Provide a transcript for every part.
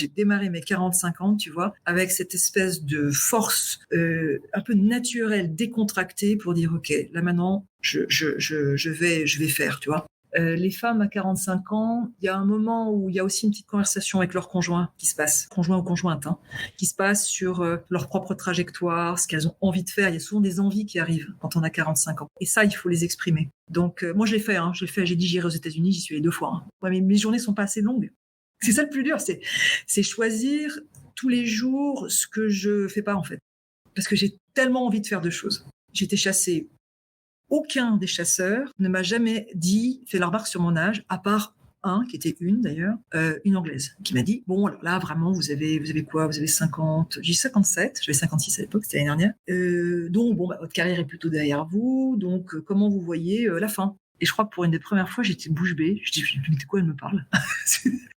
J'ai démarré mes 45 ans, tu vois, avec cette espèce de force un peu naturelle, décontractée pour dire ok, là maintenant, je vais faire, tu vois. Les femmes à 45 ans, il y a un moment où il y a aussi une petite conversation avec leur conjoint qui se passe, conjoint ou conjointe, qui se passe sur leur propre trajectoire, ce qu'elles ont envie de faire. Il y a souvent des envies qui arrivent quand on a 45 ans. Et ça, il faut les exprimer. Donc, moi, je l'ai fait. J'ai dit, j'irai aux États-Unis, j'y suis allée 2 fois. Ouais, mais mes journées sont pas assez longues. C'est ça le plus dur, c'est choisir tous les jours ce que je fais pas, en fait. Parce que j'ai tellement envie de faire deux choses. J'ai été chassée. Aucun des chasseurs ne m'a jamais fait la remarque sur mon âge, à part un, qui était une d'ailleurs, une anglaise, qui m'a dit, bon, alors là, vraiment, vous avez quoi? Vous avez 50, j'ai 57, j'avais 56 à l'époque, c'était l'année dernière. Donc, bon, votre carrière est plutôt derrière vous, donc comment vous voyez la fin? Et je crois que pour une des premières fois, j'étais bouche bée. Je dis, mais de quoi elle me parle?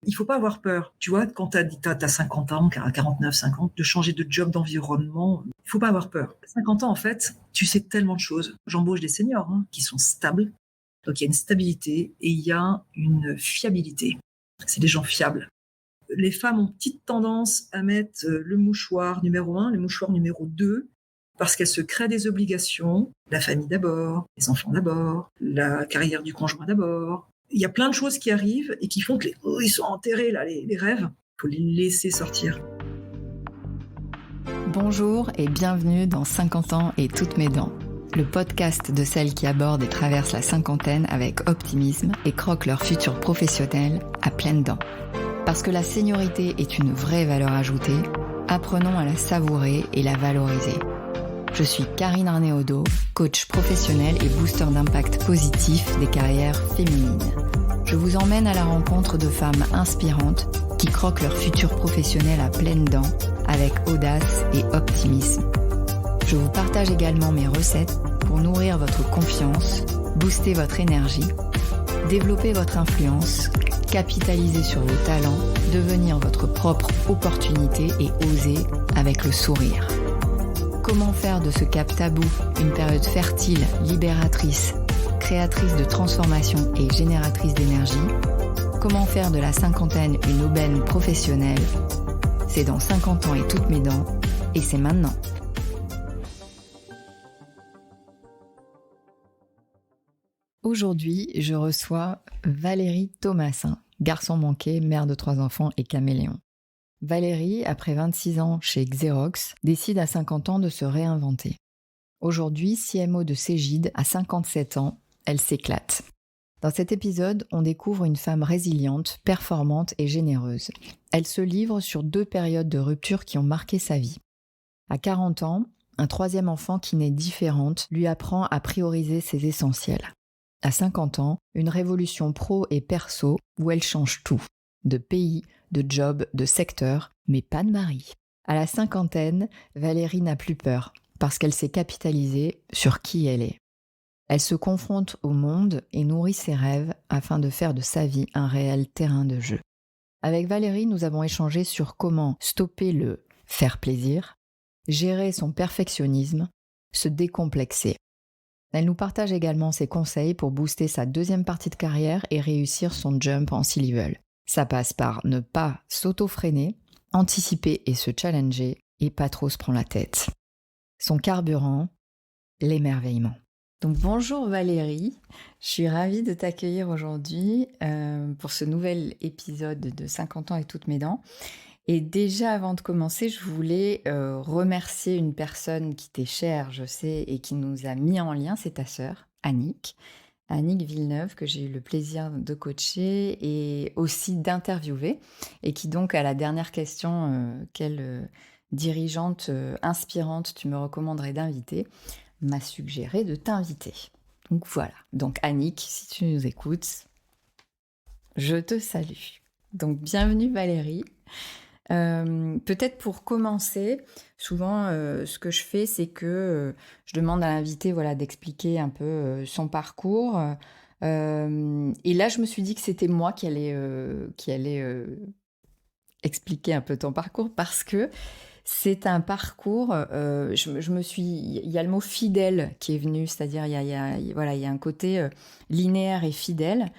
Il faut pas avoir peur. Tu vois, quand t'as 50 ans, 49, 50, de changer de job, d'environnement, il faut pas avoir peur. 50 ans, en fait, tu sais tellement de choses. J'embauche des seniors qui sont stables. Donc, il y a une stabilité et il y a une fiabilité. C'est des gens fiables. Les femmes ont petite tendance à mettre le mouchoir numéro 1, le mouchoir numéro 2, parce qu'elles se créent des obligations. La famille d'abord, les enfants d'abord, la carrière du conjoint d'abord. Il y a plein de choses qui arrivent et qui font que ils sont enterrés, là, les rêves. Il faut les laisser sortir. Bonjour et bienvenue dans 50 ans et toutes mes dents, le podcast de celles qui abordent et traversent la cinquantaine avec optimisme et croquent leur futur professionnel à pleines dents. Parce que la seniorité est une vraie valeur ajoutée, apprenons à la savourer et la valoriser. Je suis Karine Arnéodo, coach professionnel et booster d'impact positif des carrières féminines. Je vous emmène à la rencontre de femmes inspirantes qui croquent leur futur professionnel à pleines dents avec audace et optimisme. Je vous partage également mes recettes pour nourrir votre confiance, booster votre énergie, développer votre influence, capitaliser sur vos talents, devenir votre propre opportunité et oser avec le sourire. Comment faire de ce cap tabou une période fertile, libératrice, créatrice de transformation et génératrice d'énergie? Comment faire de la cinquantaine une aubaine professionnelle? C'est dans 50 ans et toutes mes dents, et c'est maintenant. Aujourd'hui, je reçois Valérie Thomassin, garçon manqué, mère de 3 enfants et caméléon. Valérie, après 26 ans chez Xerox, décide à 50 ans de se réinventer. Aujourd'hui, CMO de Cégide, à 57 ans, elle s'éclate. Dans cet épisode, on découvre une femme résiliente, performante et généreuse. Elle se livre sur 2 périodes de rupture qui ont marqué sa vie. À 40 ans, un 3e enfant qui naît différente lui apprend à prioriser ses essentiels. À 50 ans, une révolution pro et perso où elle change tout. De pays, de job, de secteur, mais pas de mari. À la cinquantaine, Valérie n'a plus peur, parce qu'elle s'est capitalisée sur qui elle est. Elle se confronte au monde et nourrit ses rêves afin de faire de sa vie un réel terrain de jeu. Avec Valérie, nous avons échangé sur comment stopper le faire plaisir, gérer son perfectionnisme, se décomplexer. Elle nous partage également ses conseils pour booster sa 2e partie de carrière et réussir son jump en C-level. Ça passe par ne pas s'auto-freiner, anticiper et se challenger et pas trop se prendre la tête. Son carburant, l'émerveillement. Donc bonjour Valérie, je suis ravie de t'accueillir aujourd'hui pour ce nouvel épisode de 50 ans et toutes mes dents. Et déjà avant de commencer, je voulais remercier une personne qui t'est chère, je sais, et qui nous a mis en lien, c'est ta sœur, Annick Villeneuve, que j'ai eu le plaisir de coacher et aussi d'interviewer, et qui donc, à la dernière question, quelle dirigeante inspirante tu me recommanderais d'inviter, m'a suggéré de t'inviter. Donc voilà, donc Annick, si tu nous écoutes, je te salue. Donc bienvenue Valérie. Peut-être pour commencer, souvent ce que je fais, c'est que je demande à l'invité d'expliquer un peu son parcours. Et là, je me suis dit que c'était moi qui allait expliquer un peu ton parcours parce que c'est un parcours, il y a le mot fidèle qui est venu, c'est-à-dire il y a un côté linéaire et fidèle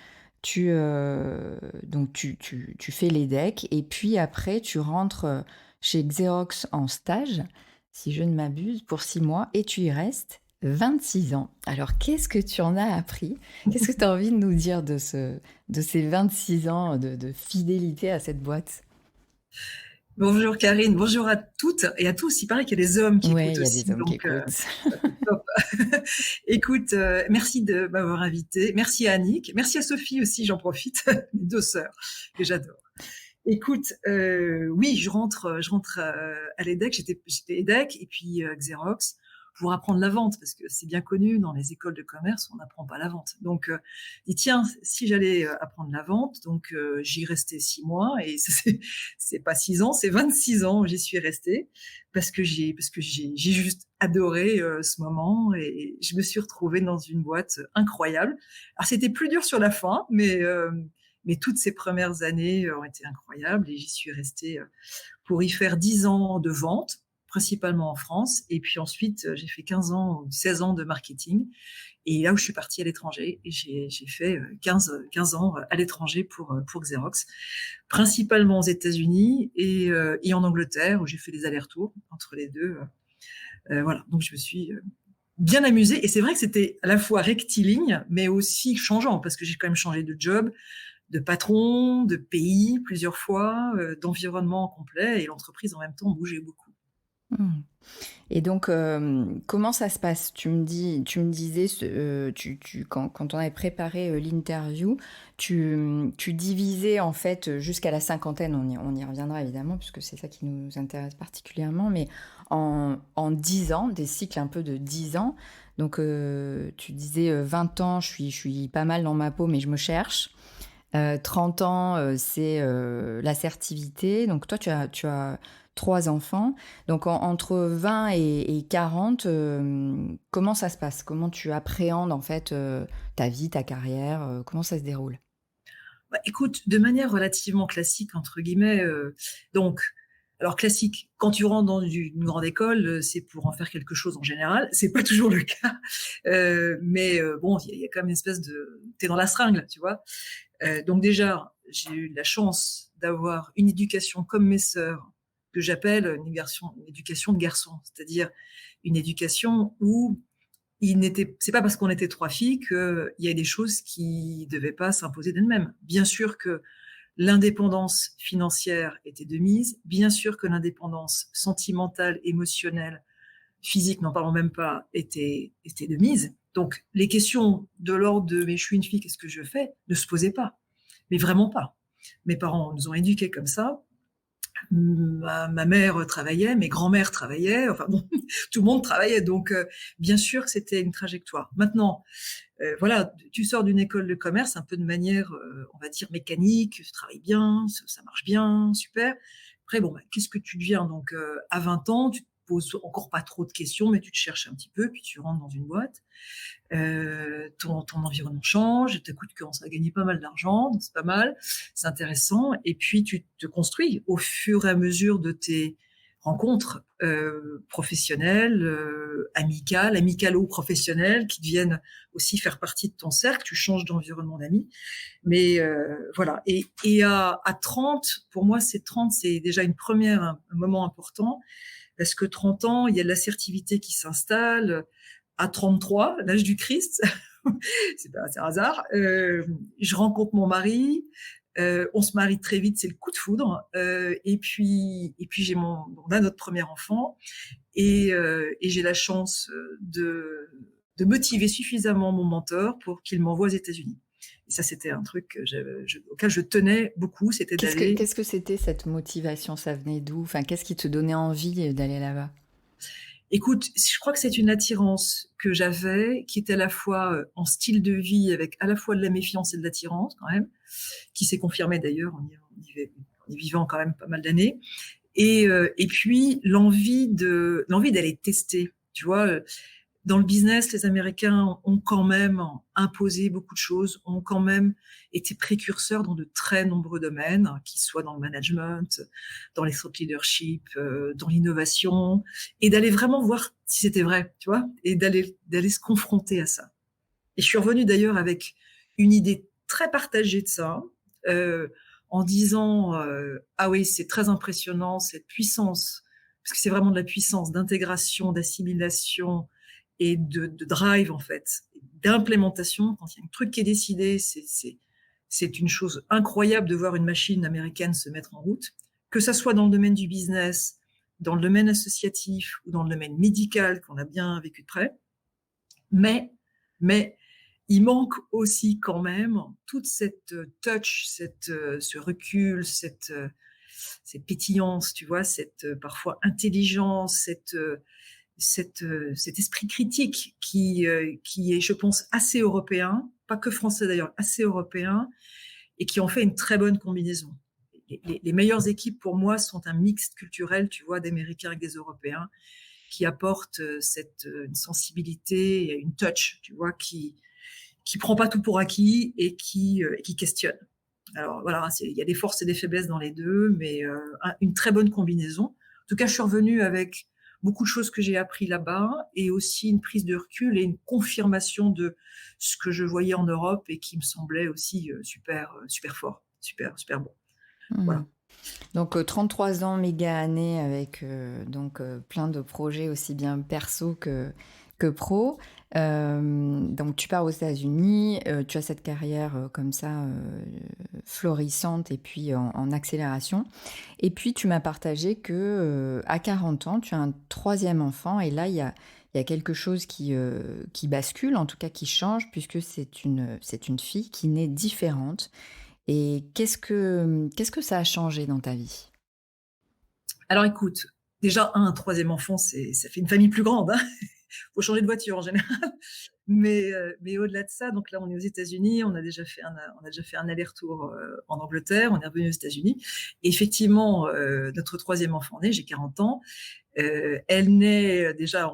Donc tu fais l'EDEC et puis après tu rentres chez Xerox en stage, si je ne m'abuse, pour 6 mois et tu y restes 26 ans. Alors qu'est-ce que tu en as appris? Qu'est-ce que tu as envie de nous dire de ces 26 ans de fidélité à cette boîte? Bonjour Karine, bonjour à toutes et à tous. Il paraît qu'il y a des hommes qui Ouais, écoutent il y a aussi, des hommes qui donc écoutent. top. Écoute, merci de m'avoir invité. Merci à Annick, merci à Sophie aussi, j'en profite, mes deux sœurs que j'adore. Écoute, oui, je rentre à l'EDEC. J'étais EDEC et puis Xerox pour apprendre la vente parce que c'est bien connu dans les écoles de commerce, on n'apprend pas la vente. Donc, dit tiens, si j'allais apprendre la vente, donc j'y restais 6 mois et c'est pas 6 ans, c'est 26 ans où j'y suis restée parce que j'ai juste adoré ce moment et je me suis retrouvée dans une boîte incroyable. Alors c'était plus dur sur la fin, mais toutes ces premières années ont été incroyables et j'y suis restée pour y faire 10 ans de vente, principalement en France. Et puis ensuite, j'ai fait 15 ans, 16 ans de marketing. Et là où je suis partie à l'étranger, et j'ai fait 15 ans à l'étranger pour Xerox, principalement aux États-Unis et en Angleterre, où j'ai fait des allers-retours entre les deux. Voilà, donc je me suis bien amusée. Et c'est vrai que c'était à la fois rectiligne, mais aussi changeant, parce que j'ai quand même changé de job, de patron, de pays plusieurs fois, d'environnement complet, et l'entreprise en même temps bougeait beaucoup. Hmm. Et donc, comment ça se passe? Tu me disais, quand on avait préparé l'interview, tu divisais en fait jusqu'à la cinquantaine, on y reviendra évidemment, puisque c'est ça qui nous intéresse particulièrement, mais en 10 ans, des cycles un peu de 10 ans. Donc, tu disais 20 ans, je suis pas mal dans ma peau, mais je me cherche. 30 ans, c'est l'assertivité. Donc toi, tu as 3 enfants. Donc entre 20 et 40, comment ça se passe? Comment tu appréhendes en fait ta vie, ta carrière? Comment ça se déroule? Bah, écoute, de manière relativement classique, entre guillemets, donc, alors classique, quand tu rentres dans une grande école, c'est pour en faire quelque chose en général. C'est pas toujours le cas, mais bon, il y a quand même une espèce de, t'es dans la seringue, tu vois. Donc déjà, j'ai eu la chance d'avoir une éducation comme mes sœurs, que j'appelle une éducation de garçon, c'est-à-dire une éducation où c'est pas parce qu'on était 3 filles qu'il y a des choses qui devaient pas s'imposer d'elles-mêmes. Bien sûr que l'indépendance financière était de mise, bien sûr que l'indépendance sentimentale, émotionnelle, physique, n'en parlons même pas, était de mise. Donc les questions de l'ordre de mais je suis une fille, qu'est-ce que je fais, ne se posaient pas, mais vraiment pas. Mes parents nous ont éduqués comme ça. Ma mère travaillait, mes grands-mères travaillaient, enfin bon, tout le monde travaillait, donc bien sûr que c'était une trajectoire. Maintenant, voilà, tu sors d'une école de commerce un peu de manière, on va dire, mécanique, tu travailles bien, ça marche bien, super. Après, bon, bah, qu'est-ce que tu deviens? Donc, à 20 ans, tu te poses encore pas trop de questions, mais tu te cherches un petit peu, puis tu rentres dans une boîte. Ton environnement change, tu commences à gagner pas mal d'argent, donc c'est pas mal, c'est intéressant. Et puis, tu te construis au fur et à mesure de tes rencontres professionnelles, amicales ou professionnelles, qui deviennent aussi faire partie de ton cercle. Tu changes d'environnement d'amis. Mais voilà. Et à 30, pour moi, c'est 30, c'est déjà un moment important, parce que 30 ans, il y a de l'assertivité qui s'installe. À 33, l'âge du Christ, c'est pas un hasard, je rencontre mon mari, on se marie très vite, c'est le coup de foudre, et puis on a notre premier enfant, et j'ai la chance de motiver suffisamment mon mentor pour qu'il m'envoie aux États-Unis. Et ça, c'était un truc auquel je tenais beaucoup, c'était d'aller. Qu'est-ce que c'était cette motivation? Ça venait d'où? Enfin, qu'est-ce qui te donnait envie d'aller là-bas? Écoute, je crois que c'est une attirance que j'avais, qui était à la fois en style de vie, avec à la fois de la méfiance et de l'attirance quand même, qui s'est confirmée d'ailleurs en y vivant quand même pas mal d'années, et puis l'envie d'aller tester. Tu vois, dans le business, les Américains ont quand même imposé beaucoup de choses, ont quand même été précurseurs dans de très nombreux domaines, qu'ils soient dans le management, dans les thought leadership, dans l'innovation, et d'aller vraiment voir si c'était vrai, tu vois, et d'aller se confronter à ça. Et je suis revenue d'ailleurs avec une idée très partagée de ça, en disant ah oui, c'est très impressionnant cette puissance, parce que c'est vraiment de la puissance d'intégration, d'assimilation et de drive en fait, d'implémentation. Quand il y a un truc qui est décidé, c'est une chose incroyable de voir une machine américaine se mettre en route, que ça soit dans le domaine du business, dans le domaine associatif ou dans le domaine médical qu'on a bien vécu de près. Mais il manque aussi quand même toute cette touch, ce recul, cette pétillance, tu vois, cette parfois intelligence, cet esprit critique qui est, je pense, assez européen, pas que français d'ailleurs, assez européen, et qui en fait une très bonne combinaison. Les meilleures équipes pour moi sont un mix culturel, tu vois, d'Américains avec des Européens, qui apportent une sensibilité et une touch, tu vois, qui prend pas tout pour acquis et qui questionne. Alors voilà, il y a des forces et des faiblesses dans les deux, mais une très bonne combinaison. En tout cas, je suis revenue avec beaucoup de choses que j'ai appris là-bas et aussi une prise de recul et une confirmation de ce que je voyais en Europe et qui me semblait aussi super fort, super bon. Voilà. Donc 33 ans, méga année avec plein de projets aussi bien perso que pro. Donc tu pars aux États-Unis, tu as cette carrière comme ça florissante et puis en accélération. Et puis tu m'as partagé que à 40 ans, tu as un troisième enfant et là il y a quelque chose qui bascule, en tout cas qui change, puisque c'est une fille qui naît différente. Et qu'est-ce que ça a changé dans ta vie? Alors écoute, déjà un troisième enfant, ça fait une famille plus grande. Hein. Faut changer de voiture en général. Mais au-delà de ça, donc là on est aux États-Unis, on a déjà fait un aller-retour en Angleterre, on est revenu aux États-Unis. Et effectivement, notre troisième enfant naît, j'ai 40 ans. Elle naît déjà,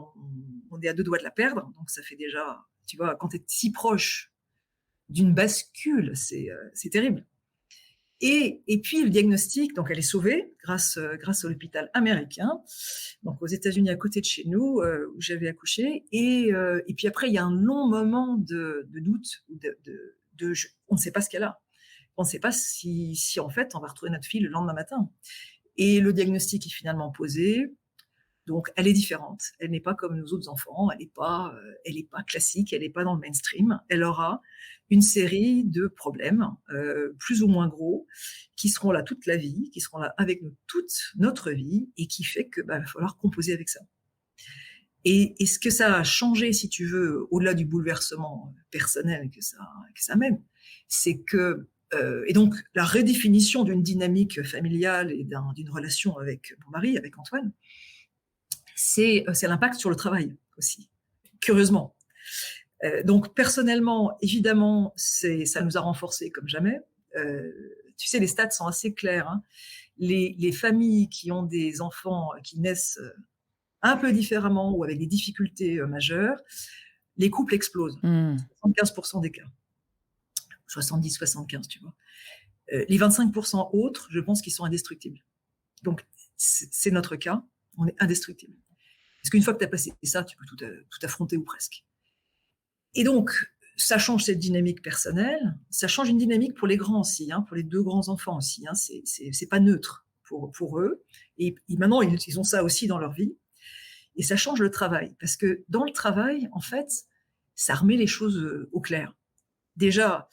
on est à 2 doigts de la perdre, donc ça fait déjà, tu vois, quand tu es si proche d'une bascule, c'est terrible. Et puis le diagnostic, donc elle est sauvée grâce à l'hôpital américain, donc aux États-Unis à côté de chez nous où j'avais accouché. Et puis après il y a un long moment de doute, on ne sait pas ce qu'elle a, on ne sait pas si en fait on va retrouver notre fille le lendemain matin. Et le diagnostic est finalement posé. Donc, elle est différente. Elle n'est pas comme nos autres enfants. Elle n'est pas classique. Elle n'est pas dans le mainstream. Elle aura une série de problèmes, plus ou moins gros, qui seront là toute la vie, qui seront là avec nous toute notre vie, et qui fait que va falloir composer avec ça. Et ce que ça a changé, si tu veux, au-delà du bouleversement personnel que ça mène, c'est que et donc la redéfinition d'une dynamique familiale et d'une relation avec mon mari, avec Antoine, c'est l'impact sur le travail aussi, curieusement. Donc personnellement, évidemment, ça nous a renforcés comme jamais. Tu sais, les stats sont assez clairs. Hein. Les familles qui ont des enfants qui naissent un peu différemment ou avec des difficultés majeures, les couples explosent. 75% des cas. 70-75, tu vois. Les 25% autres, je pense qu'ils sont indestructibles. Donc, c'est notre cas. On est indestructible. Parce qu'une fois que tu as passé ça, tu peux tout affronter ou presque. Et donc, ça change cette dynamique personnelle, ça change une dynamique pour les grands aussi, hein, pour les 2 grands enfants aussi. Hein, c'est pas neutre pour eux. Et maintenant, ils ont ça aussi dans leur vie. Et ça change le travail. Parce que dans le travail, en fait, ça remet les choses au clair. Déjà,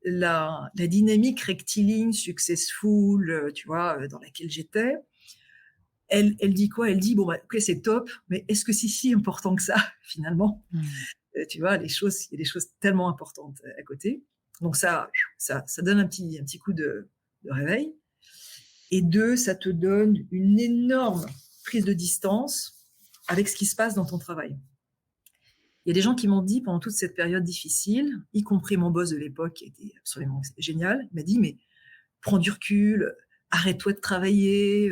la dynamique rectiligne, successful, tu vois, dans laquelle j'étais, elle dit quoi? Elle dit, bon, ok, c'est top, mais est-ce que c'est si important que ça, finalement? Tu vois, il y a des choses tellement importantes à côté. Donc ça donne un petit coup de réveil. Et 2, ça te donne une énorme prise de distance avec ce qui se passe dans ton travail. Il y a des gens qui m'ont dit, pendant toute cette période difficile, y compris mon boss de l'époque, qui était absolument génial, il m'a dit, mais prends du recul, arrête-toi de travailler,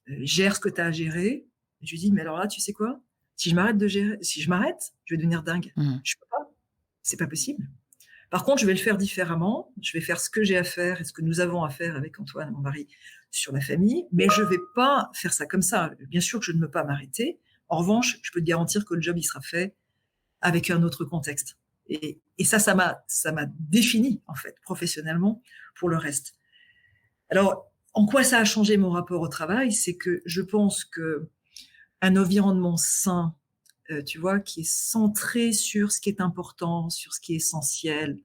gère ce que tu as à gérer. Et je lui dis, mais alors là, tu sais quoi? Si je m'arrête, je vais devenir dingue. Je peux pas. C'est pas possible. Par contre, je vais le faire différemment. Je vais faire ce que j'ai à faire et ce que nous avons à faire avec Antoine, mon mari, sur la famille. Mais je vais pas faire ça comme ça. Bien sûr que je ne peux pas m'arrêter. En revanche, je peux te garantir que le job, il sera fait avec un autre contexte. Et ça m'a défini, en fait, professionnellement, pour le reste. Alors, en quoi ça a changé mon rapport au travail? C'est que je pense que un environnement sain, tu vois, qui est centré sur ce qui est important, sur ce qui est essentiel,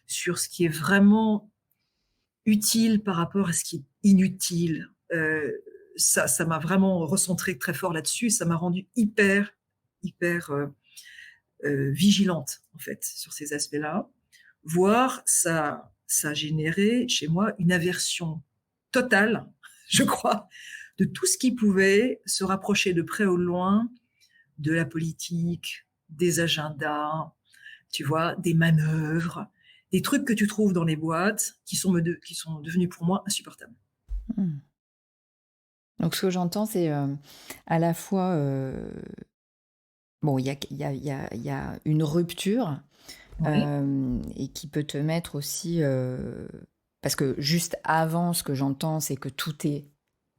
sur ce qui est vraiment utile par rapport à ce qui est inutile. Ça m'a vraiment recentré très fort là-dessus. Ça m'a rendu hyper vigilante en fait sur ces aspects-là. Voire ça a généré chez moi une aversion totale, je crois, de tout ce qui pouvait se rapprocher de près ou de loin de la politique, des agendas, tu vois, des manœuvres, des trucs que tu trouves dans les boîtes qui sont devenus pour moi insupportables. Mmh. Donc ce que j'entends, c'est, à la fois, bon, il y a une rupture, Oui, et qui peut te mettre aussi, parce que juste avant, ce que j'entends, c'est que tout est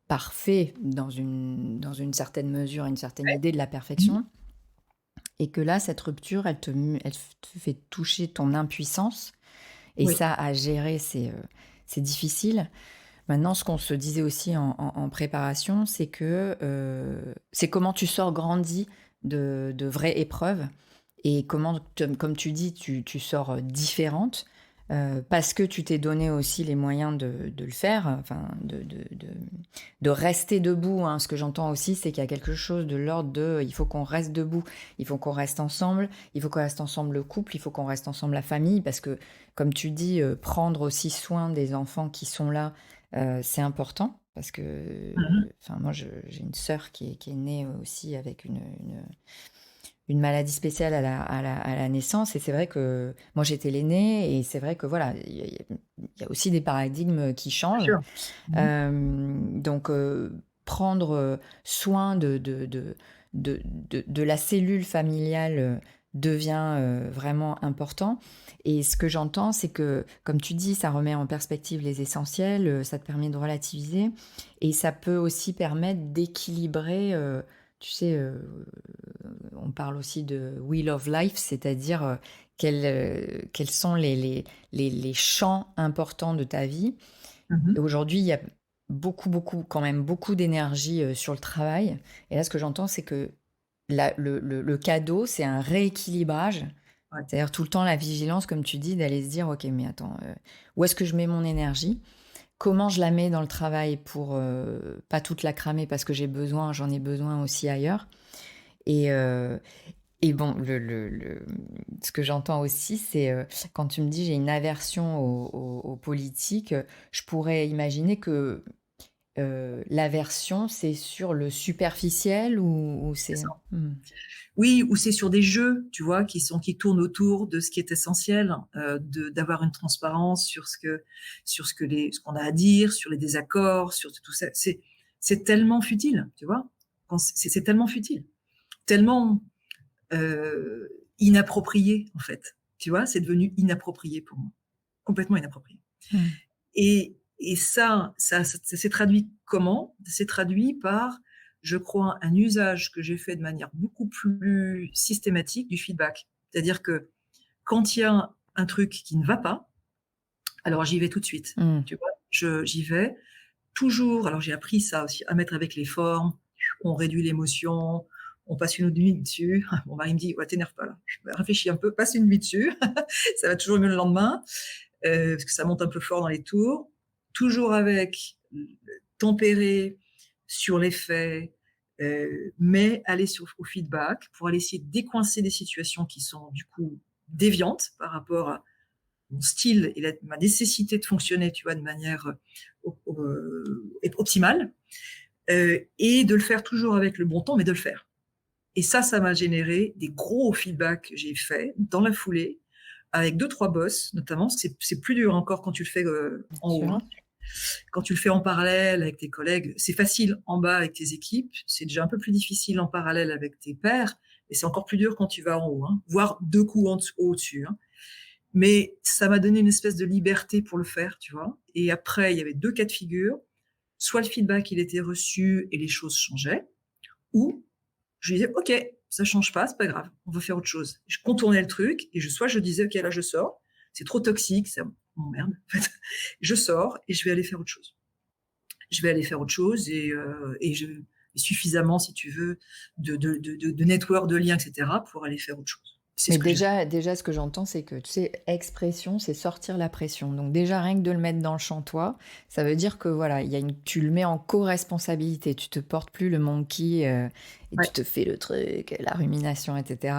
parfait dans une certaine mesure, une certaine ouais. idée de la Mmh. perfection, et que là, cette rupture, elle te fait toucher ton impuissance, et Oui. ça, à gérer, c'est difficile. Maintenant, ce qu'on se disait aussi en préparation, c'est que, c'est comment tu sors grandi de vraies épreuves, et comment, comme tu dis, tu sors différente, parce que tu t'es donné aussi les moyens de le faire, enfin, de rester debout, hein. Ce que j'entends aussi, c'est qu'il y a quelque chose de l'ordre de il faut qu'on reste debout, il faut qu'on reste ensemble, il faut qu'on reste ensemble le couple, il faut qu'on reste ensemble la famille, parce que, comme tu dis, prendre aussi soin des enfants qui sont là, c'est important. Parce que, Mmh. enfin, moi, j'ai une sœur qui est née aussi avec une maladie spéciale à la naissance. Et c'est vrai que moi, j'étais l'aînée. Et c'est vrai que voilà, il y a aussi des paradigmes qui Bien changent. sûr. Mmh. Donc, prendre soin de la cellule familiale devient vraiment important. Et ce que j'entends, c'est que, comme tu dis, ça remet en perspective les essentiels, ça te permet de relativiser, et ça peut aussi permettre d'équilibrer, tu sais, on parle aussi de wheel of life, c'est-à-dire quels sont les champs importants de ta vie. Mmh. Et aujourd'hui, il y a quand même beaucoup d'énergie sur le travail. Et là, ce que j'entends, c'est que le cadeau, c'est un rééquilibrage. Ouais. C'est-à-dire tout le temps la vigilance, comme tu dis, d'aller se dire, OK, mais attends, où est-ce que je mets mon énergie? Comment je la mets dans le travail pour pas toute la cramer parce que j'en ai besoin aussi ailleurs. Et, et bon, ce que j'entends aussi, c'est, quand tu me dis: «J'ai une aversion aux politiques», je pourrais imaginer que, l'aversion, c'est sur le superficiel, ou C'est c'est... ça. Mmh. Oui, ou c'est sur des jeux, tu vois, qui tournent autour de ce qui est essentiel, d'avoir une transparence sur ce qu'on a à dire, sur les désaccords, sur tout ça. C'est tellement futile, tu vois? C'est tellement futile, tellement, inapproprié, en fait. Tu vois? C'est devenu inapproprié pour moi, complètement inapproprié. Mmh. Et ça s'est traduit comment? Ça s'est traduit par, je crois, un usage que j'ai fait de manière beaucoup plus systématique du feedback. C'est-à-dire que quand il y a un truc qui ne va pas, alors j'y vais tout de suite, Mmh. tu vois? J'y vais toujours. Alors j'ai appris ça aussi, à mettre avec les formes, on réduit l'émotion, on passe une nuit dessus. Mon mari me dit: «Ouais, t'énerve pas là, réfléchis un peu, passe une nuit dessus, ça va toujours mieux le lendemain». Parce que ça monte un peu fort dans les tours, toujours avec tempéré sur les faits, mais aller au feedback pour aller essayer de décoincer des situations qui sont du coup déviantes par rapport à mon style et ma nécessité de fonctionner, tu vois, de manière optimale, et de le faire toujours avec le bon temps, mais de le faire. Et ça m'a généré des gros feedbacks que j'ai fait dans la foulée, avec deux trois boss notamment. C'est plus dur encore quand tu le fais, Bien en haut, sûr. hein. Quand tu le fais en parallèle avec tes collègues, c'est facile en bas avec tes équipes, c'est déjà un peu plus difficile en parallèle avec tes pairs, et c'est encore plus dur quand tu vas en haut, hein, voire 2 coups au-dessus, hein. Mais ça m'a donné une espèce de liberté pour le faire, tu vois? Et après, il y avait 2 cas de figure. Soit le feedback, il était reçu et les choses changeaient, ou je lui disais: «OK, ça change pas, c'est pas grave, on va faire autre chose. Je contournais le truc et soit je disais, ok, là je sors, c'est trop toxique, ça m'emmerde. En fait. Je sors et je vais aller faire autre chose. Je vais aller faire autre chose et suffisamment, si tu veux, de network, de liens, etc., pour aller faire autre chose. Mais déjà, ce que j'entends, c'est que, tu sais, expression, c'est sortir la pression. Donc déjà, rien que de le mettre dans le champ, toi, ça veut dire que, voilà, tu le mets en co-responsabilité. Tu te portes plus le monkey et Ouais. tu te fais le truc, la rumination, etc.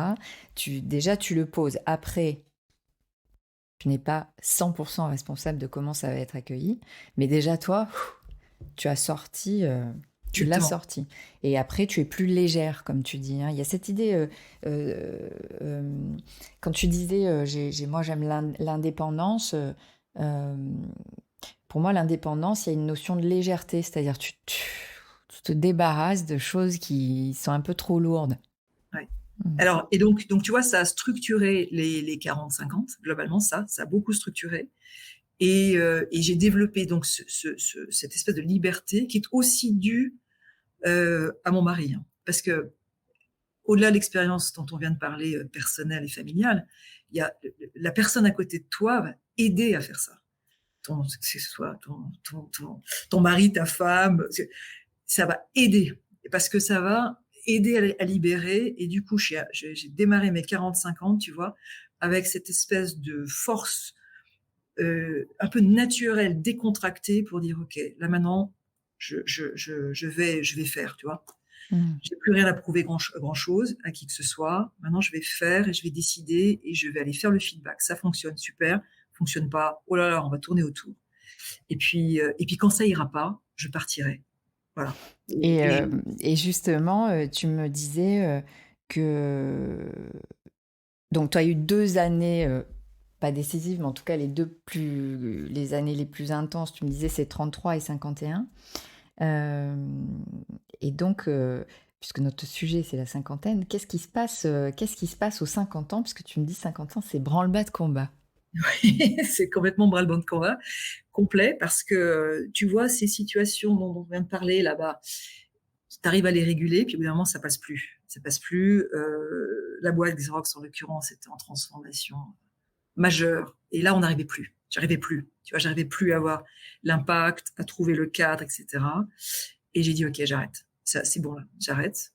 Déjà, tu le poses. Après, tu n'es pas 100% responsable de comment ça va être accueilli. Mais déjà, toi, tu as sorti... Tu l'as Exactement. sorti. Et après, tu es plus légère, comme tu dis. Hein. Il y a cette idée, quand tu disais, moi j'aime l'indépendance, pour moi l'indépendance, il y a une notion de légèreté, c'est-à-dire tu te débarrasses de choses qui sont un peu trop lourdes. Ouais. Alors, et donc, tu vois, ça a structuré les 40-50, globalement, ça a beaucoup structuré. Et j'ai développé donc cette espèce de liberté qui est aussi due à mon mari. Hein. Parce que, au-delà de l'expérience dont on vient de parler, personnelle et familiale, il y a la personne à côté de toi va aider à faire ça. Que ce soit ton mari, ta femme, ça va aider. Parce que ça va aider à libérer. Et du coup, j'ai démarré mes 45 ans, tu vois, avec cette espèce de force un peu naturelle, décontractée pour dire, OK, là maintenant, je vais faire, tu vois. J'ai plus rien à prouver grand chose à qui que ce soit. Maintenant, je vais faire et je vais décider et je vais aller faire le feedback. Ça fonctionne, super. Fonctionne pas. Oh là là, on va tourner autour. Et puis quand ça ira pas, je partirai. Voilà. Et justement, tu me disais que... Donc, tu as eu 2 années, pas décisives, mais en tout cas les années les plus intenses, tu me disais c'est 33 et 51. Et donc, puisque notre sujet c'est la cinquantaine, qu'est-ce qui se passe aux 50 ans? Puisque tu me dis 50 ans, c'est branle-bas de combat. Oui, c'est complètement bras-le-bas de combat complet parce que tu vois ces situations dont on vient de parler là-bas, tu arrives à les réguler, puis au bout d'un moment ça passe plus. Ça passe plus. La boîte Xerox en l'occurrence était en transformation majeure et là on n'arrivait plus. J'arrivais plus. Tu vois, j'arrivais plus à avoir l'impact, à trouver le cadre, etc. Et j'ai dit ok, j'arrête. Ça, c'est bon là, j'arrête.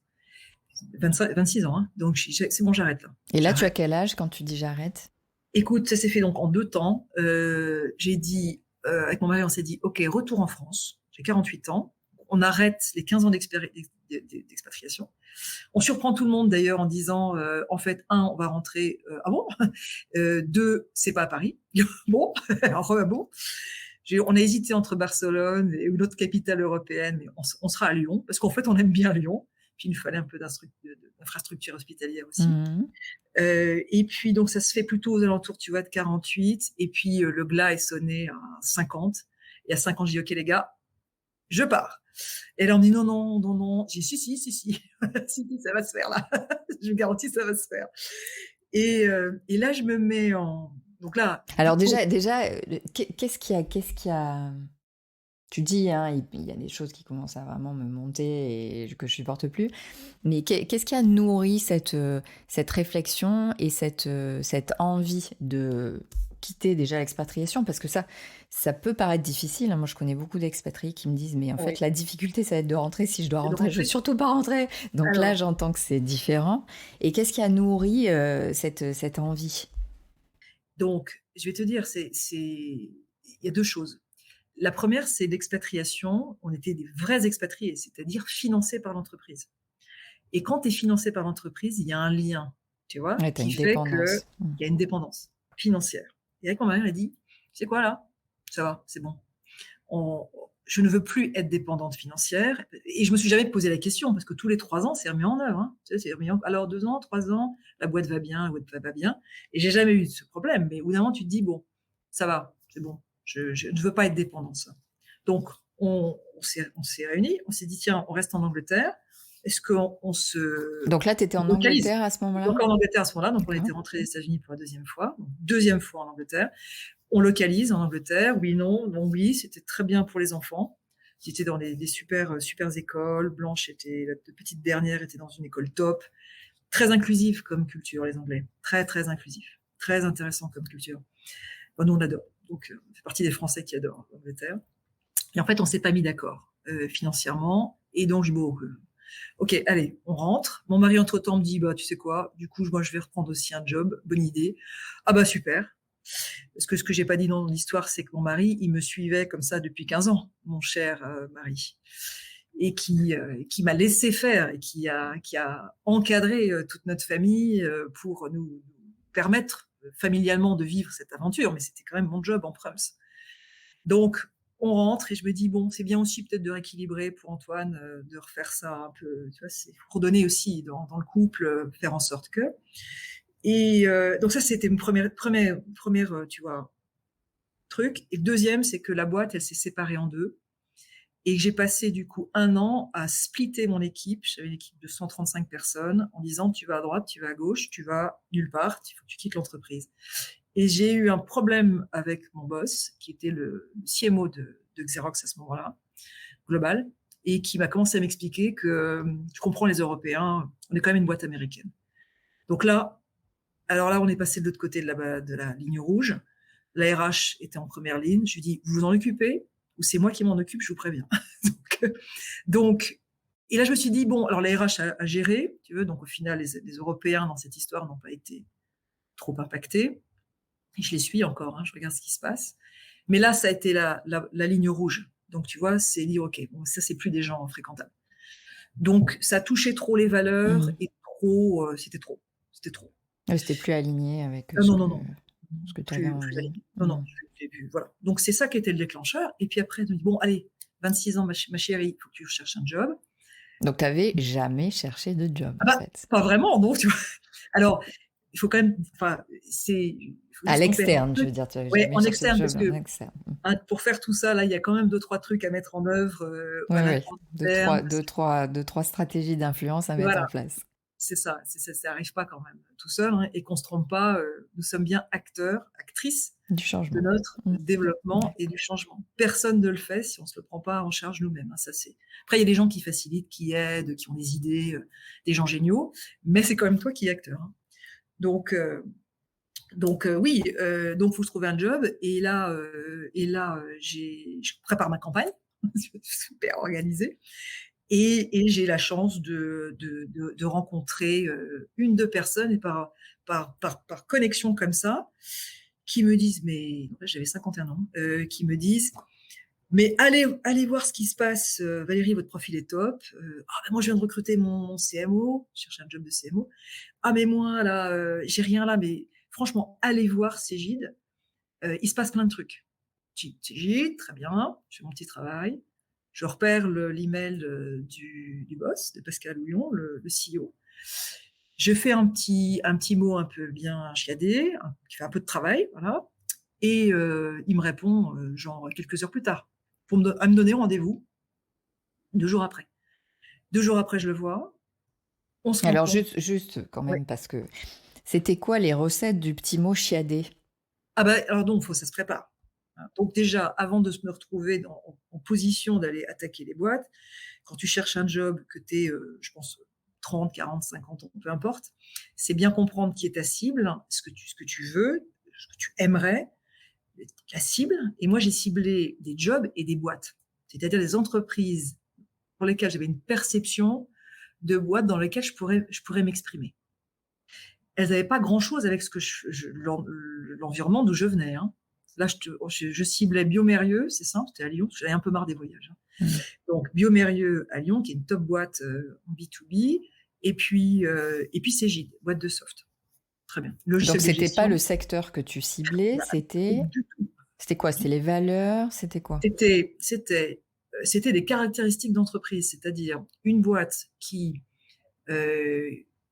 26 ans, hein, donc c'est bon, j'arrête là. Et là, tu as J'arrête. quel âge quand tu dis j'arrête? Écoute, ça s'est fait donc en 2 temps. J'ai dit, avec mon mari, on s'est dit, OK, retour en France. J'ai 48 ans. On arrête les 15 ans d'expatriation. On surprend tout le monde d'ailleurs en disant, en fait, 1, on va rentrer. Ah bon 2, c'est pas à Paris. Bon, alors bon. On a hésité entre Barcelone et une autre capitale européenne, mais on sera à Lyon parce qu'en fait, on aime bien Lyon. Puis il nous fallait un peu d'infrastructure hospitalière aussi. Et puis, donc, ça se fait plutôt aux alentours, tu vois, de 48. Et puis, le glas est sonné à 50. Et à 50, je dis, OK, les gars, je pars. Et là, on me dit, non, non, non, non. J'ai dit, si, si, ça va se faire, là. Je vous garantis, ça va se faire. Et là, je me mets en... Donc là... Alors déjà, qu'est-ce qui a... Tu dis, hein, il y a des choses qui commencent à vraiment me monter et que je supporte plus. Mais qu'est-ce qui a nourri cette réflexion et cette envie de quitter déjà l'expatriation? Parce que ça peut paraître difficile. Hein. Moi, je connais beaucoup d'expatriés qui me disent, mais en fait, la difficulté, ça va être de rentrer. Si je dois rentrer, je ne vais surtout pas rentrer. Donc là, j'entends que c'est différent. Et qu'est-ce qui a nourri cette envie? Donc, je vais te dire, il y a 2 choses. La première, c'est l'expatriation. On était des vrais expatriés, c'est-à-dire financés par l'entreprise. Et quand tu es financé par l'entreprise, il y a un lien, tu vois, Ouais, qui fait qu'il y a une dépendance financière. Et avec mon mari, on a dit, c'est quoi là? Ça va, c'est bon. Je ne veux plus être dépendante financière. Et je me suis jamais posé la question, parce que tous les 3 ans, c'est remis en œuvre. Hein. Tu sais, c'est remis en... Alors 2 ans, 3 ans, la boîte va bien, la boîte va pas bien. Et j'ai jamais eu ce problème. Mais au bout d'un moment, tu te dis, bon, ça va, c'est bon. Je ne veux pas être dépendante. Ça. Donc, on s'est réunis, on s'est dit, tiens, on reste en Angleterre. Est-ce qu'on se... Donc là, tu étais en Angleterre à ce moment-là? Encore en Angleterre à ce moment-là. Donc, on était rentré des États-Unis pour la 2e fois. Donc, 2e fois en Angleterre. On localise en Angleterre. Oui, non, non, oui. C'était très bien pour les enfants. Ils étaient dans des super écoles. Blanche était, la petite dernière était dans une école top. Très inclusif comme culture, les Anglais. Très, très inclusif. Très intéressant comme culture. Bon, nous, on adore. Donc, on fait partie des Français qui adorent l'Angleterre. Et en fait, on s'est pas mis d'accord financièrement. Et donc, ok, allez, on rentre. Mon mari, entre-temps, me dit, bah, tu sais quoi, du coup, moi, je vais reprendre aussi un job. Bonne idée. Ah bah, super. Parce que ce que j'ai pas dit dans l'histoire, c'est que mon mari, il me suivait comme ça depuis 15 ans, mon cher mari. Et qui m'a laissé faire et qui a encadré toute notre famille pour nous permettre familialement de vivre cette aventure. Mais c'était quand même mon job en prums. Donc, on rentre et je me dis, bon, c'est bien aussi peut-être de rééquilibrer pour Antoine, de refaire ça un peu, tu vois, c'est pour donner aussi dans le couple, faire en sorte que. Et donc ça, c'était une première tu vois, truc. Et le deuxième, c'est que la boîte, elle s'est séparée en deux. Et j'ai passé du coup 1 an à splitter mon équipe. J'avais une équipe de 135 personnes en disant, tu vas à droite, tu vas à gauche, tu vas nulle part, il faut que tu quittes l'entreprise. Et j'ai eu un problème avec mon boss, qui était le CMO de Xerox à ce moment-là, global, et qui m'a commencé à m'expliquer que, tu comprends, les Européens, on est quand même une boîte américaine. Donc là, alors là, on est passé de l'autre côté de la ligne rouge. La RH était en première ligne. Je lui dis, vous vous en occupez ou c'est moi qui m'en occupe, je vous préviens. donc, et là, je me suis dit, bon, alors la RH a géré, tu veux, donc au final, les Européens dans cette histoire n'ont pas été trop impactés. Et je les suis encore, hein, je regarde ce qui se passe. Mais là, ça a été la ligne rouge. Donc, tu vois, c'est dire, OK, bon, ça, c'est plus des gens fréquentables. Donc, ça touchait trop les valeurs et trop, c'était trop. C'était trop. C'était plus aligné avec Non, non, non. ce que tu avais envie. Non, voilà. Donc, c'est ça qui était le déclencheur. Et puis après, je me dis, bon, allez, 26 ans, ma chérie, il faut que tu cherches un job. Donc, tu n'avais jamais cherché de job, Ah bah, en fait. pas vraiment, non, tu vois. Alors, il faut quand même, enfin, à l'externe, je veux dire, tu n'avais ouais, jamais en cherché de externe, job parce que en externe. pour faire tout ça, là, il y a quand même 2-3 trucs à mettre en œuvre Oui, interne. deux, trois stratégies d'influence à mettre en Voilà, place. c'est ça. Ça n'arrive pas quand même tout seul, hein, et qu'on se trompe pas. Nous sommes bien acteurs, actrices Du de changement. notre développement et du changement. Personne ne le fait si on se le prend pas en charge nous-mêmes. Hein, ça c'est. Après, il y a des gens qui facilitent, qui aident, qui ont des idées, des gens géniaux, mais c'est quand même toi qui es acteur. Hein. Donc oui, donc faut se trouver un job. Et là, je prépare ma campagne, super organisée. Et j'ai la chance de rencontrer 1-2 personnes et par connexion comme ça, qui me disent, mais j'avais 51 ans, qui me disent, mais allez voir ce qui se passe, Valérie, votre profil est top. Moi, je viens de recruter mon CMO, je cherche un job de CMO. Ah, mais moi, là, j'ai rien là, mais franchement, allez voir Cégide, il se passe plein de trucs. Cégide, très bien, je fais mon petit travail. Je repère l'email du boss, de Pascal Houillon, le CEO. Je fais un petit mot un peu bien chiadé, qui fait un peu de travail, voilà. Et il me répond, genre quelques heures plus tard, à me donner rendez-vous 2 jours après. 2 jours après, je le vois. On se Alors, rencontre. juste quand Ouais. même, parce que c'était quoi les recettes du petit mot chiadé? Ah bah, alors donc, ça se prépare. Donc déjà, avant de me retrouver en position d'aller attaquer les boîtes, quand tu cherches un job, que tu es, je pense, 30, 40, 50 ans, peu importe, c'est bien comprendre qui est ta cible, ce que tu veux, ce que tu aimerais, la cible. Et moi, j'ai ciblé des jobs et des boîtes, c'est-à-dire des entreprises pour lesquelles j'avais une perception de boîtes dans lesquelles je pourrais m'exprimer. Elles n'avaient pas grand-chose avec ce que l'environnement d'où je venais. Hein. Là, je ciblais Biomérieux, c'est simple, c'était à Lyon, j'avais un peu marre des voyages. Hein. Donc, Biomérieux à Lyon, qui est une top boîte en B2B, et puis Cégide, boîte de soft. Très bien. Donc, c'était pas le secteur que tu ciblais, c'était quoi? C'était les valeurs, c'était quoi? C'était des caractéristiques d'entreprise, c'est-à-dire une boîte qui,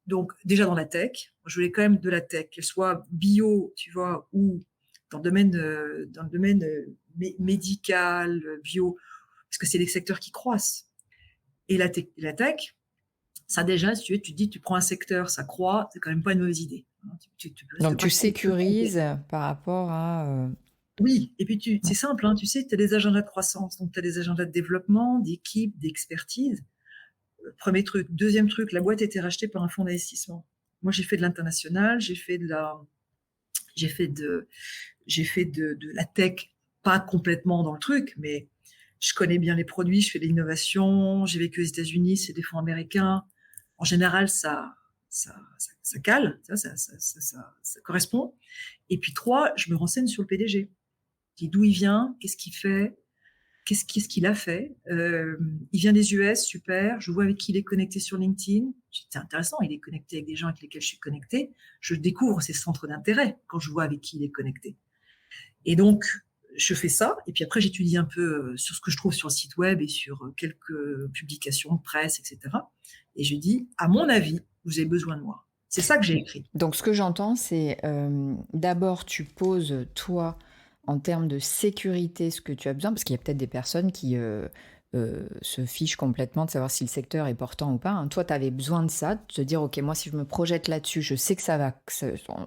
donc déjà dans la tech, je voulais quand même de la tech, qu'elle soit bio, tu vois, ou dans le domaine médical, bio, parce que c'est des secteurs qui croissent. Et la tech, ça déjà, si tu dis, tu prends un secteur, ça croît, c'est quand même pas une mauvaise idée. Donc tu sécurises par rapport à... Oui, et puis c'est simple, hein, tu sais, tu as des agendas de croissance, donc tu as des agendas de développement, d'équipe, d'expertise. Premier truc. Deuxième truc, la boîte a été rachetée par un fonds d'investissement. Moi, j'ai fait de l'international, j'ai fait de la tech, pas complètement dans le truc, mais je connais bien les produits, je fais de l'innovation, j'ai vécu aux États-Unis, c'est des fonds américains. En général, ça cale, ça correspond. Et puis 3, je me renseigne sur le PDG. Je dis d'où il vient, qu'est-ce qu'il fait, qu'est-ce qu'il a fait. Il vient des US, super. Je vois avec qui il est connecté sur LinkedIn. C'est intéressant, il est connecté avec des gens avec lesquels je suis connectée. Je découvre ses centres d'intérêt quand je vois avec qui il est connecté. Et donc, je fais ça. Et puis après, j'étudie un peu sur ce que je trouve sur le site web et sur quelques publications de presse, etc. Et je dis, à mon avis, vous avez besoin de moi. C'est ça que j'ai écrit. Donc, ce que j'entends, c'est d'abord, tu poses, toi, en termes de sécurité, ce que tu as besoin, parce qu'il y a peut-être des personnes qui se fichent complètement de savoir si le secteur est portant ou pas. Hein. Toi, tu avais besoin de ça, de te dire, OK, moi, si je me projette là-dessus, je sais que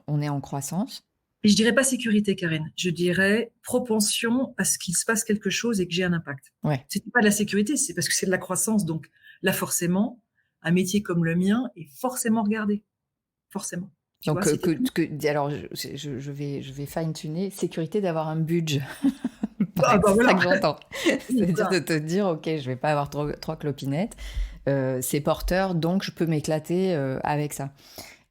on est en croissance. Et je dirais pas sécurité, Karine. Je dirais propension à ce qu'il se passe quelque chose et que j'ai un impact. Ouais. C'était pas de la sécurité, c'est parce que c'est de la croissance. Donc là, forcément, un métier comme le mien est forcément regardé. Forcément. Tu Donc, vois, alors, je vais fine-tuner, sécurité d'avoir un budget. Ah bah C'est voilà. ça que j'entends. C'est-à-dire Voilà. de te dire, OK, je vais pas avoir trois clopinettes, c'est porteur, donc je peux m'éclater avec ça.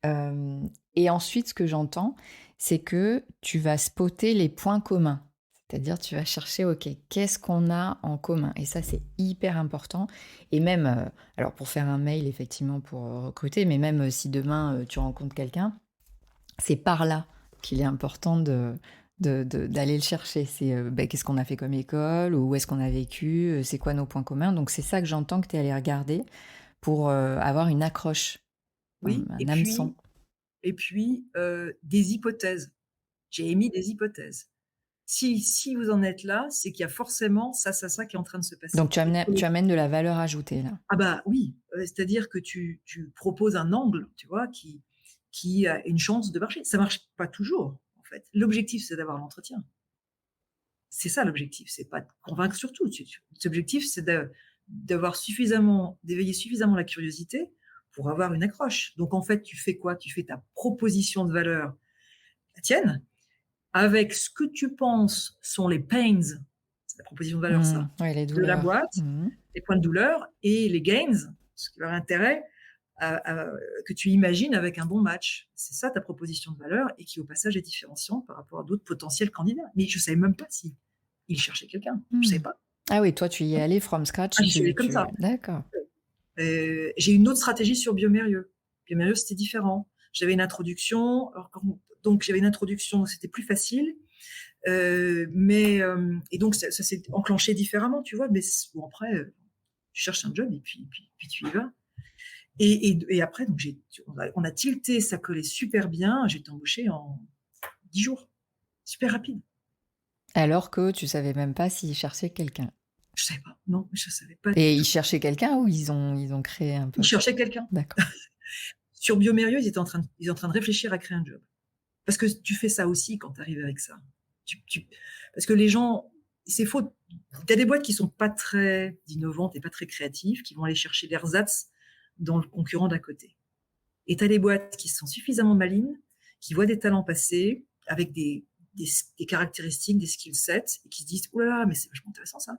Et ensuite, ce que j'entends, c'est que tu vas spotter les points communs. C'est-à-dire, tu vas chercher, OK, qu'est-ce qu'on a en commun? Et ça, c'est hyper important. Et même, alors pour faire un mail, effectivement, pour recruter, mais même si demain, tu rencontres quelqu'un, c'est par là qu'il est important d'aller le chercher. C'est qu'est-ce qu'on a fait comme école, ou où est-ce qu'on a vécu, c'est quoi nos points communs. Donc, c'est ça que j'entends que tu es allé regarder pour avoir une accroche, Oui. un hameçon. Et puis des hypothèses. J'ai émis des hypothèses. Si vous en êtes là, c'est qu'il y a forcément ça qui est en train de se passer. Donc, tu amènes de la valeur ajoutée, là. Ah bah oui, c'est-à-dire que tu proposes un angle, tu vois, qui a une chance de marcher. Ça marche pas toujours, en fait. L'objectif, c'est d'avoir l'entretien. C'est ça l'objectif, c'est pas de convaincre sur tout. L'objectif, c'est d'éveiller suffisamment la curiosité pour avoir une accroche. Donc en fait, tu fais quoi? Tu fais ta proposition de valeur, la tienne, avec ce que tu penses sont les pains, c'est la proposition de valeur ça, Ouais, les de la douleurs. boîte, les points de douleur et les gains, ce qui leur intérêt, que tu imagines avec un bon match. C'est ça ta proposition de valeur et qui au passage est différenciante par rapport à d'autres potentiels candidats. Mais je savais même pas si il cherchait quelqu'un. Je savais pas. Ah oui, toi, tu y es allé from scratch. Ah, j'y suis allée comme ça. D'accord. J'ai une autre stratégie sur Biomérieux. Biomérieux, c'était différent. J'avais une introduction. Donc, j'avais une introduction, c'était plus facile. Et donc, ça s'est enclenché différemment, tu vois. Mais bon, après, tu cherches un job et puis tu y vas. Et après, donc on a tilté, ça collait super bien. J'ai été embauchée en 10 jours. Super rapide. Alors que tu savais même pas s'ils cherchaient quelqu'un. Je savais pas. Non, je savais pas. Et ils cherchaient quelqu'un ou ils ont créé un peu? Ils cherchaient quelqu'un. D'accord. Sur Biomérieux, ils étaient en train de réfléchir à créer un job. Parce que tu fais ça aussi quand tu arrives avec ça. Parce que les gens, c'est faux. Tu as des boîtes qui sont pas très innovantes et pas très créatives, qui vont aller chercher l'ersatz dans le concurrent d'à côté. Et tu as des boîtes qui sont suffisamment malines, qui voient des talents passer avec des caractéristiques, des skill sets, et qui se disent, oh là là, mais c'est vachement intéressant ça.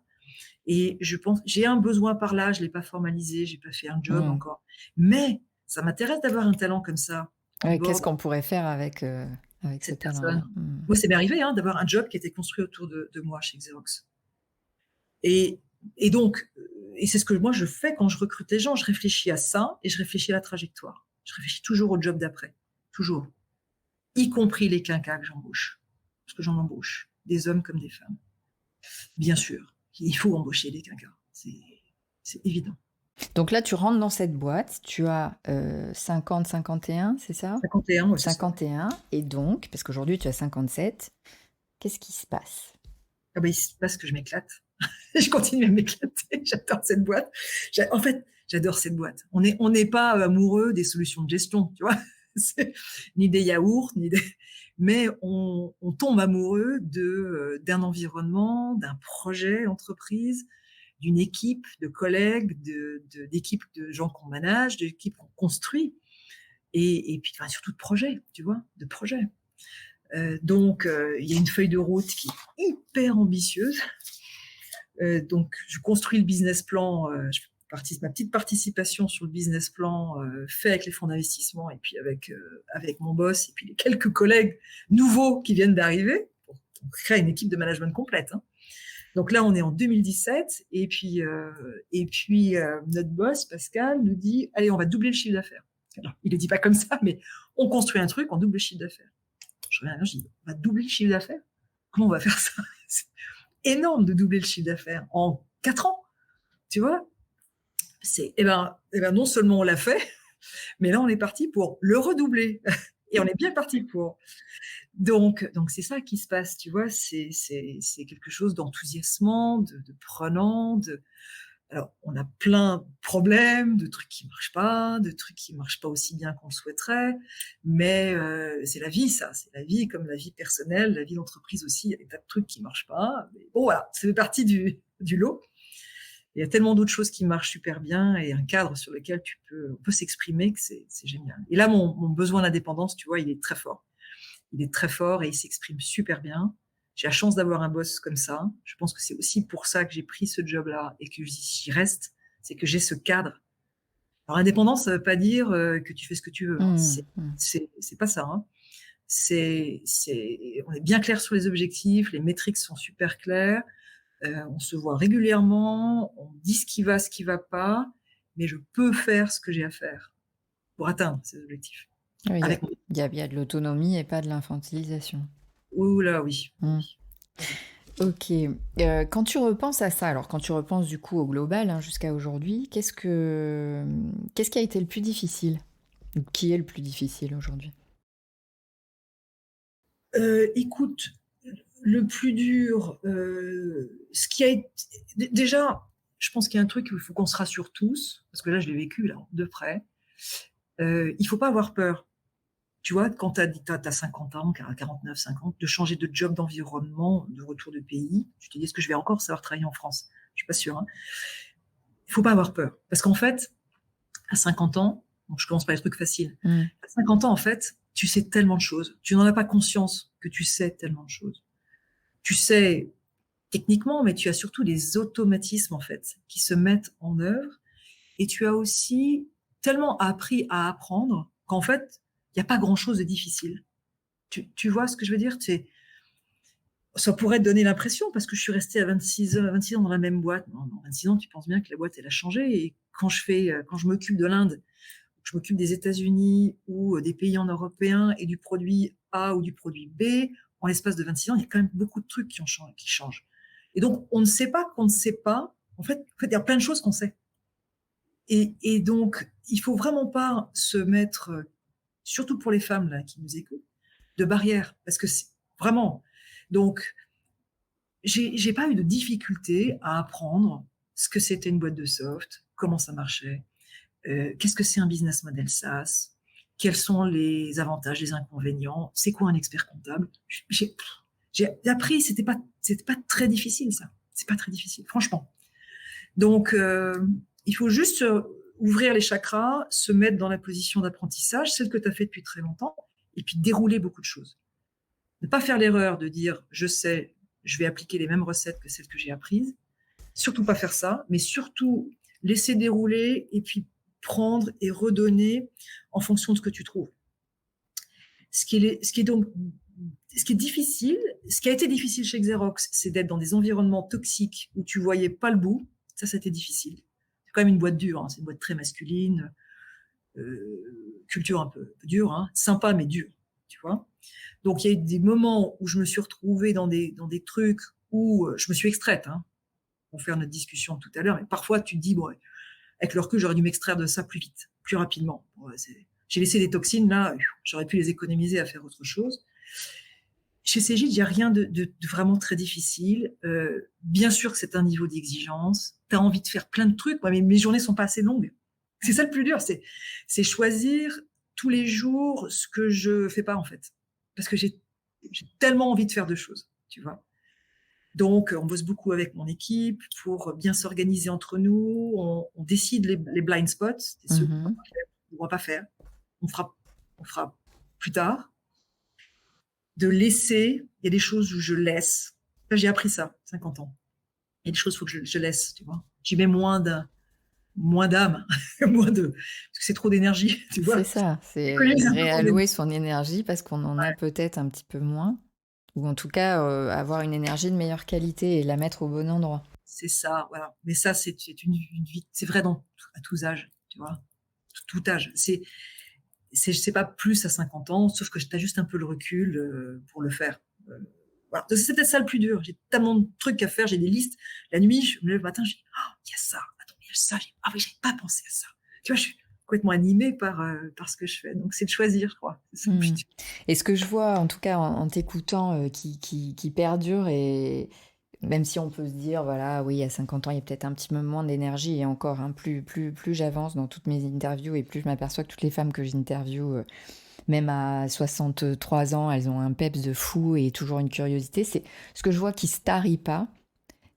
Et je pense, j'ai un besoin par là, je l'ai pas formalisé, j'ai pas fait un job encore. Mais ça m'intéresse d'avoir un talent comme ça. Qu'est-ce qu'on pourrait faire avec cette ce talent-là? Moi, c'est m'est arrivé d'avoir un job qui était construit autour de moi chez Xerox. Et donc, et c'est ce que moi je fais quand je recrute les gens, je réfléchis à ça et je réfléchis à la trajectoire. Je réfléchis toujours au job d'après, toujours, y compris les quinquas que j'embauche, parce que j'en embauche, des hommes comme des femmes. Bien sûr, il faut embaucher des quinquas, c'est évident. Donc là, tu rentres dans cette boîte, tu as 50, 51, c'est ça? 51, ouais, 51, et donc, parce qu'aujourd'hui tu as 57, qu'est-ce qui se passe? Ah ben, il se passe que je m'éclate. Je continue à m'éclater, j'adore cette boîte. En fait, j'adore cette boîte. On n'est pas amoureux des solutions de gestion, tu vois, ni des yaourts, mais on tombe amoureux d'un environnement, d'un projet entreprise, d'une équipe de collègues, d'équipes de gens qu'on manage, d'équipes qu'on construit, et puis enfin, surtout de projets, tu vois, de projets. Donc, il y a une feuille de route qui est hyper ambitieuse. Donc, je construis le business plan, ma petite participation sur le business plan fait avec les fonds d'investissement et puis avec mon boss et puis les quelques collègues nouveaux qui viennent d'arriver. On crée une équipe de management complète. Hein. Donc là, on est en 2017 et puis notre boss, Pascal, nous dit « Allez, on va doubler le chiffre d'affaires. » Alors, il ne le dit pas comme ça, mais on construit un truc, on double le chiffre d'affaires. Je reviens, je dis « On va doubler le chiffre d'affaires ? Comment on va faire ça ?» C'est énorme de doubler le chiffre d'affaires en 4 ans, tu vois. Eh ben, non seulement on l'a fait, mais là, on est parti pour le redoubler. Et on est bien parti pour. Donc c'est ça qui se passe, tu vois. C'est quelque chose d'enthousiasmant, de prenant. Alors, on a plein de problèmes, de trucs qui marchent pas aussi bien qu'on le souhaiterait. Mais c'est la vie, ça. C'est la vie, comme la vie personnelle, la vie d'entreprise aussi. Il y a des tas de trucs qui marchent pas. Mais bon, voilà, ça fait partie du lot. Il y a tellement d'autres choses qui marchent super bien et un cadre sur lequel on peut s'exprimer que c'est génial. Et là, mon besoin d'indépendance, tu vois, il est très fort. Il est très fort et il s'exprime super bien. J'ai la chance d'avoir un boss comme ça. Je pense que c'est aussi pour ça que j'ai pris ce job-là et que j'y reste. C'est que j'ai ce cadre. Alors, indépendance, ça veut pas dire que tu fais ce que tu veux. Hein. C'est pas ça. Hein. On est bien clair sur les objectifs. Les métriques sont super claires. On se voit régulièrement, on dit ce qui va pas, mais je peux faire ce que j'ai à faire pour atteindre ces objectifs. Oui, il y a de l'autonomie et pas de l'infantilisation. Oula, oui. Ok. Quand tu repenses à ça, alors quand tu repenses du coup au global hein, jusqu'à aujourd'hui, qu'est-ce qui a été le plus difficile? Ou qui est le plus difficile aujourd'hui? Écoute, le plus dur, ce qui a été... Déjà, je pense qu'il y a un truc où il faut qu'on se rassure tous, parce que là, je l'ai vécu là, de près. Il faut pas avoir peur. Tu vois, quand tu as 50 ans, 49, 50, de changer de job, d'environnement, de retour de pays, tu te dis, est-ce que je vais encore savoir travailler en France? Je suis pas sûre. Hein. Il faut pas avoir peur. Parce qu'en fait, à 50 ans, donc je commence par les trucs faciles. À 50 ans, en fait, tu sais tellement de choses. Tu n'en as pas conscience que tu sais tellement de choses. Tu sais techniquement, mais tu as surtout des automatismes, en fait, qui se mettent en œuvre. Et tu as aussi tellement appris à apprendre qu'en fait, il n'y a pas grand-chose de difficile. Tu vois ce que je veux dire? Ça pourrait te donner l'impression, parce que je suis restée à 26 ans dans la même boîte. Non, 26 ans, tu penses bien que la boîte, elle a changé. Et quand je m'occupe de l'Inde, je m'occupe des États-Unis ou des pays en européens et du produit A ou du produit B, en l'espace de 26 ans, il y a quand même beaucoup de trucs qui changent. Et donc, on ne sait pas qu'on ne sait pas. En fait, il y a plein de choses qu'on sait. Et donc, il faut vraiment pas se mettre, surtout pour les femmes là qui nous écoutent, de barrières, parce que c'est vraiment. Donc, j'ai pas eu de difficulté à apprendre ce que c'était une boîte de soft, comment ça marchait, qu'est-ce que c'est un business model SaaS, quels sont les avantages, les inconvénients, c'est quoi un expert comptable. J'ai appris, c'était pas très difficile ça, c'est pas très difficile, franchement. Donc, il faut juste ouvrir les chakras, se mettre dans la position d'apprentissage, celle que tu as fait depuis très longtemps, et puis dérouler beaucoup de choses. Ne pas faire l'erreur de dire « je sais, je vais appliquer les mêmes recettes que celles que j'ai apprises ». Surtout pas faire ça, mais surtout laisser dérouler et puis prendre et redonner en fonction de ce que tu trouves. Ce qui est difficile, ce qui a été difficile chez Xerox, c'est d'être dans des environnements toxiques où tu voyais pas le bout. Ça, c'était difficile. C'est quand même une boîte dure, hein. C'est une boîte très masculine, culture un peu dure, hein. Sympa mais dure, tu vois. Donc, il y a eu des moments où je me suis retrouvée dans des trucs où je me suis extraite, hein, pour faire notre discussion tout à l'heure. Mais parfois, tu te dis, bon, avec le recul, j'aurais dû m'extraire de ça plus vite, plus rapidement. Bon, j'ai laissé des toxines, là, j'aurais pu les économiser à faire autre chose. Chez Cegid, il n'y a rien de vraiment très difficile. Bien sûr que c'est un niveau d'exigence. Tu as envie de faire plein de trucs. Moi, mais mes journées sont pas assez longues. C'est ça le plus dur, c'est choisir tous les jours ce que je fais pas, en fait. Parce que j'ai tellement envie de faire de choses, tu vois. Donc, on bosse beaucoup avec mon équipe pour bien s'organiser entre nous. On décide les blind spots, c'est ceux qu'on ne va pas faire. On fera plus tard. De laisser, il y a des choses où je laisse. Enfin, j'ai appris ça, 50 ans. Il y a des choses qu'il faut que je laisse, tu vois. J'y mets moins d'âme, parce que c'est trop d'énergie, tu vois. C'est ça, c'est réallouer son énergie parce qu'on en a peut-être un petit peu moins, ou en tout cas avoir une énergie de meilleure qualité et la mettre au bon endroit. C'est ça, voilà. Mais ça, c'est une vie, c'est vrai à tous âges, tu vois, tout âge. C'est pas plus à 50 ans, sauf que tu as juste un peu le recul pour le faire. Voilà. C'est peut-être ça le plus dur. J'ai tellement de trucs à faire, j'ai des listes. La nuit, je me lève le matin, je dis, il y a ça, attends, il y a ça. Ah oui, j'avais pas pensé à ça. Tu vois, je suis complètement animée par ce que je fais. Donc, c'est de choisir, je crois. C'est ça. Et ce que je vois, en tout cas, en t'écoutant, qui perdure, et même si on peut se dire, voilà, oui, à 50 ans, il y a peut-être un petit peu moins d'énergie, et encore, hein, plus j'avance dans toutes mes interviews, et plus je m'aperçois que toutes les femmes que j'interviewe, même à 63 ans, elles ont un peps de fou et toujours une curiosité. C'est ce que je vois qui se tarit pas.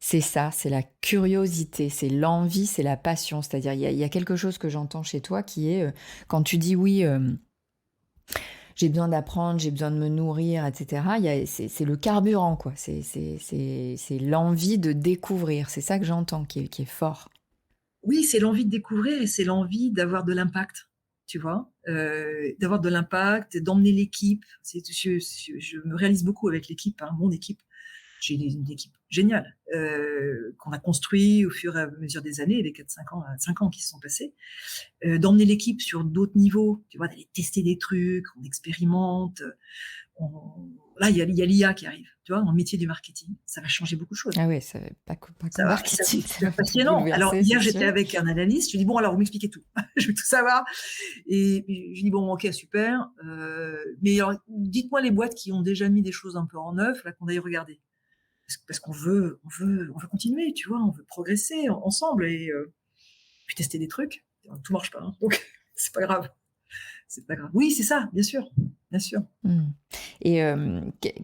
C'est ça, c'est la curiosité, c'est l'envie, c'est la passion. C'est-à-dire, il y a quelque chose que j'entends chez toi qui est, quand tu dis oui, j'ai besoin d'apprendre, j'ai besoin de me nourrir, etc. C'est le carburant, quoi. C'est l'envie de découvrir. C'est ça que j'entends qui est fort. Oui, c'est l'envie de découvrir et c'est l'envie d'avoir de l'impact, tu vois, d'avoir de l'impact, d'emmener l'équipe. Je me réalise beaucoup avec l'équipe, hein, mon équipe. J'ai une équipe géniale qu'on a construit au fur et à mesure des années, les 5 ans qui se sont passés. D'emmener l'équipe sur d'autres niveaux, tu vois, d'aller tester des trucs, on expérimente. Là, il y a l'IA qui arrive, tu vois, dans le métier du marketing. Ça va changer beaucoup de choses. Ah ouais, ça va pas que marketing. C'est passionnant. Alors, hier, j'étais avec un analyste. Je lui dis, bon, alors, vous m'expliquez tout. Je veux tout savoir. Et je lui dis, bon, ok, super. Mais alors, dites-moi les boîtes qui ont déjà mis des choses un peu en neuf, là, qu'on aille regarder. Parce qu'on veut continuer, tu vois, on veut progresser ensemble et puis tester des trucs. Tout marche pas, hein, donc c'est pas grave. C'est pas grave. Oui, c'est ça, bien sûr, bien sûr. Et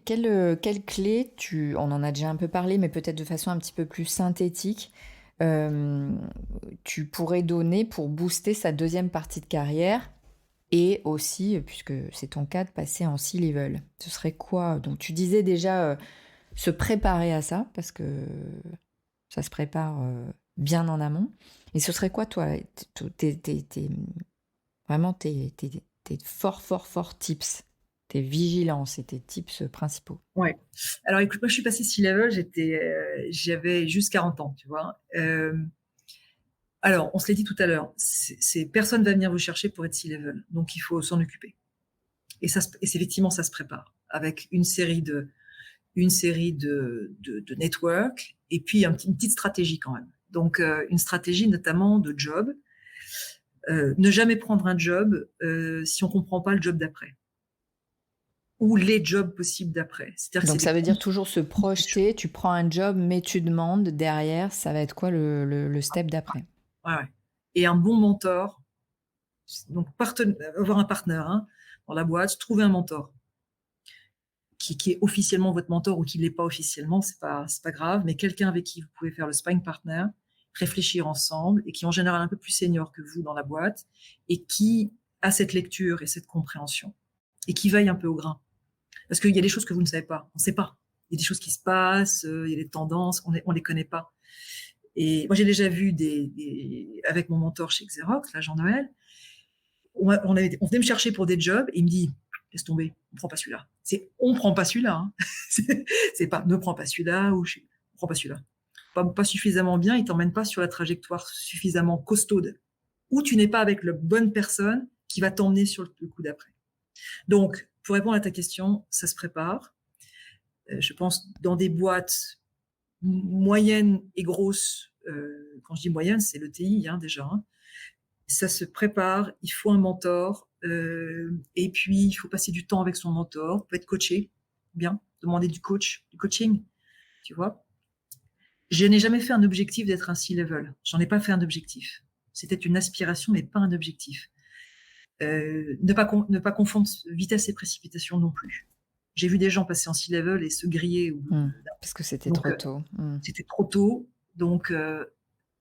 quelle clé on en a déjà un peu parlé, mais peut-être de façon un petit peu plus synthétique, tu pourrais donner pour booster sa deuxième partie de carrière et aussi, puisque c'est ton cas, de passer en C-level. Ce serait quoi? Donc tu disais déjà se préparer à ça, parce que ça se prépare bien en amont. Et ce serait quoi, toi, vraiment tes forts tips, tes vigilances et tes tips principaux? Ouais. Alors écoute, moi je suis passée C-level, j'avais juste 40 ans, tu vois. Alors, on se l'a dit tout à l'heure, personne va venir vous chercher pour être C-level, donc il faut s'en occuper. Et effectivement, ça se prépare avec une série de network et puis une petite stratégie quand même. Donc, une stratégie notamment de job. Ne jamais prendre un job si on comprend pas le job d'après ou les jobs possibles d'après. Donc ça veut dire toujours se projeter, tu prends un job, mais tu demandes derrière, ça va être quoi le step d'après? Ouais. Et un bon mentor, donc avoir un partenaire dans la boîte, trouver un mentor qui est officiellement votre mentor ou qui l'est pas officiellement, c'est pas grave, mais quelqu'un avec qui vous pouvez faire le sparring partner, réfléchir ensemble et qui est en général un peu plus senior que vous dans la boîte et qui a cette lecture et cette compréhension et qui veille un peu au grain. Parce qu'il y a des choses que vous ne savez pas, on ne sait pas. Il y a des choses qui se passent, il y a des tendances, on les connaît pas. Et moi, j'ai déjà vu avec mon mentor chez Xerox, là, Jean-Noël, on venait me chercher pour des jobs et il me dit, laisse tomber, on prend pas celui-là. On prend pas celui-là. Hein. C'est pas, ne prends pas celui-là ou on prend pas celui-là. Pas suffisamment bien, il t'emmène pas sur la trajectoire suffisamment costaude. Ou tu n'es pas avec la bonne personne qui va t'emmener sur le coup d'après. Donc, pour répondre à ta question, ça se prépare. Je pense dans des boîtes moyennes et grosses. Quand je dis moyenne, c'est le TI déjà. Ça se prépare. Il faut un mentor. Et puis, il faut passer du temps avec son mentor. On peut être coaché, bien. Demander du coaching, tu vois. Je n'ai jamais fait un objectif d'être un C-level. J'en ai pas fait un objectif. C'était une aspiration, mais pas un objectif. Ne pas confondre vitesse et précipitation non plus. J'ai vu des gens passer en C-level et se griller au bout Mmh. Parce que c'était donc trop tôt. Mmh. c'était trop tôt. Donc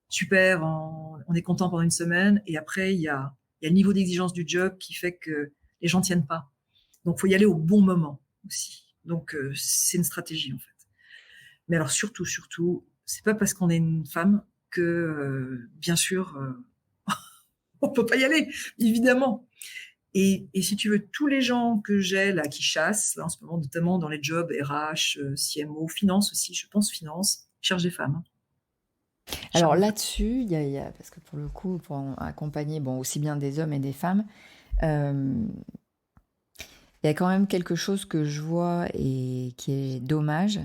super, on est content pendant une semaine et après il y a le niveau d'exigence du job qui fait que les gens tiennent pas. Donc faut y aller au bon moment aussi. Donc c'est une stratégie en fait. Mais alors surtout, c'est pas parce qu'on est une femme que bien sûr on peut pas y aller, évidemment. Et si tu veux, tous les gens que j'ai là qui chassent, là, en ce moment, notamment dans les jobs RH, CMO, finance aussi, je pense finance, cherchent des femmes. Hein. Cherchent Alors des femmes. là-dessus, parce que pour le coup, pour accompagner bon, aussi bien des hommes et des femmes, euh, il y a quand même quelque chose que je vois et qui est dommage,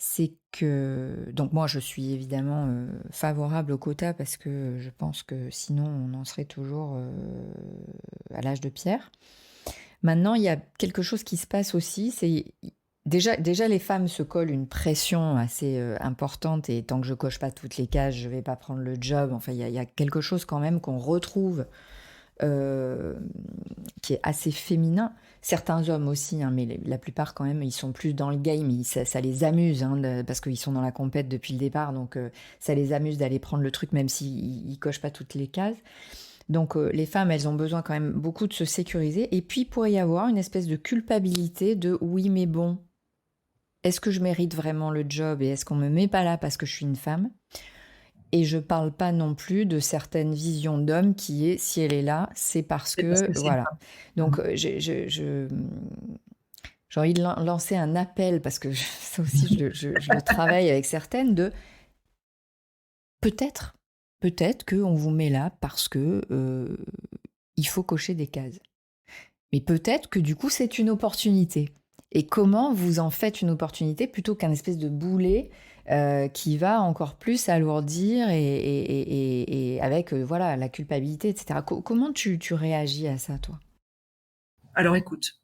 c'est que, donc moi je suis évidemment favorable au quota parce que je pense que sinon on en serait toujours à l'âge de pierre. Maintenant, il y a quelque chose qui se passe aussi, c'est déjà les femmes se collent une pression assez importante et tant que je coche pas toutes les cases, je vais pas prendre le job. Enfin, il y a quelque chose quand même qu'on retrouve euh, qui est assez féminin. Certains hommes aussi, hein, mais la plupart quand même, ils sont plus dans le game, ça les amuse, hein, parce qu'ils sont dans la compète depuis le départ, donc ça les amuse d'aller prendre le truc même s'ils cochent pas toutes les cases. Donc les femmes, elles ont besoin quand même beaucoup de se sécuriser. Et puis il pourrait y avoir une espèce de culpabilité de oui, mais bon, est-ce que je mérite vraiment le job et est-ce qu'on me met pas là parce que je suis une femme? Et je parle pas non plus de certaines visions d'hommes qui est si elle est là, c'est parce C'est parce que que c'est une voilà. femme. Donc Mhm. j'ai envie de lancer un appel parce que ça aussi je le travaille avec certaines de peut-être peut-être qu'on vous met là parce que il faut cocher des cases. Mais peut-être que du coup, c'est une opportunité. Et comment vous en faites une opportunité plutôt qu'un espèce de boulet qui va encore plus alourdir et avec voilà, la culpabilité, etc. Comment tu réagis à ça, toi? Alors écoute,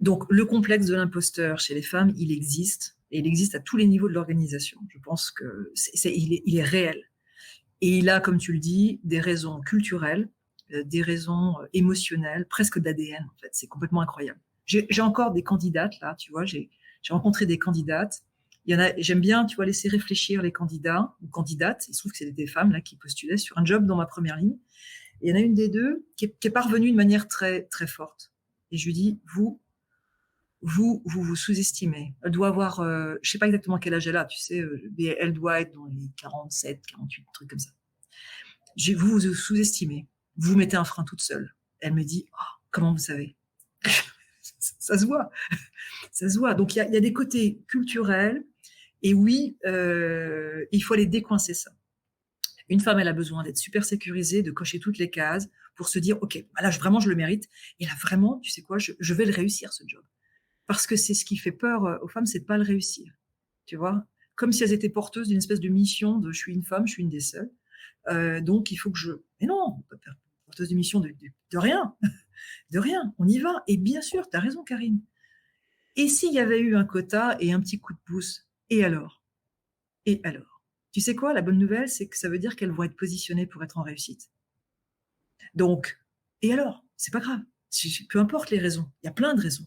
donc le complexe de l'imposteur chez les femmes, il existe. Et il existe à tous les niveaux de l'organisation. Je pense que il est réel. Et il a, comme tu le dis, des raisons culturelles, des raisons émotionnelles, presque d'ADN, en fait. C'est complètement incroyable. J'ai encore des candidates, là, tu vois, j'ai rencontré des candidates. Il y en a, j'aime bien, tu vois, laisser réfléchir les candidats ou candidates. Il se trouve que c'était des femmes, là, qui postulaient sur un job dans ma première ligne. Et il y en a une des deux qui est parvenue de manière très, très forte. Et je lui dis, vous sous-estimez. Elle doit avoir, je sais pas exactement quel âge elle a, tu sais, mais elle doit être dans les 47, 48, trucs comme ça. Vous vous sous-estimez. Vous mettez un frein toute seule. Elle me dit, oh, comment vous savez? Ça se voit. Ça se voit. Donc, il y a des côtés culturels. Et oui, il faut aller décoincer ça. Une femme, elle a besoin d'être super sécurisée, de cocher toutes les cases pour se dire, OK, là, vraiment, je le mérite. Et là, vraiment, tu sais quoi, je vais le réussir, ce job. Parce que c'est ce qui fait peur aux femmes, c'est de pas le réussir. Tu vois? Comme si elles étaient porteuses d'une espèce de mission de je suis une femme, je suis une des seules. Donc, il faut que je. Mais non, porteuse de mission de rien, de rien. On y va. Et bien sûr, tu as raison, Karine. Et s'il y avait eu un quota et un petit coup de pouce, et alors? Et alors? Tu sais quoi? La bonne nouvelle, c'est que ça veut dire qu'elles vont être positionnées pour être en réussite. Donc, et alors? C'est pas grave. Peu importe les raisons. Il y a plein de raisons.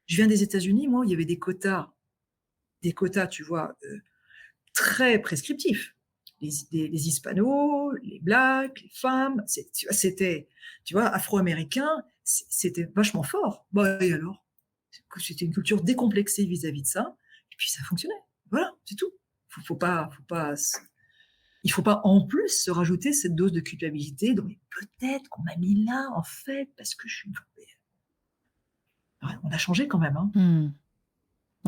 Je viens des États-Unis, moi, où il y avait des quotas, tu vois, très prescriptifs. Les hispanos, les blacks, les femmes, c'était, tu vois, afro-américains, c'était vachement fort. Bah, et alors? C'était une culture décomplexée vis-à-vis de ça, et puis ça fonctionnait. Voilà, c'est tout. Il faut pas en plus se rajouter cette dose de culpabilité. Donc, mais peut-être qu'on m'a mis là, en fait, parce que je suis une femme. Ouais, on a changé quand même, hein. Hmm.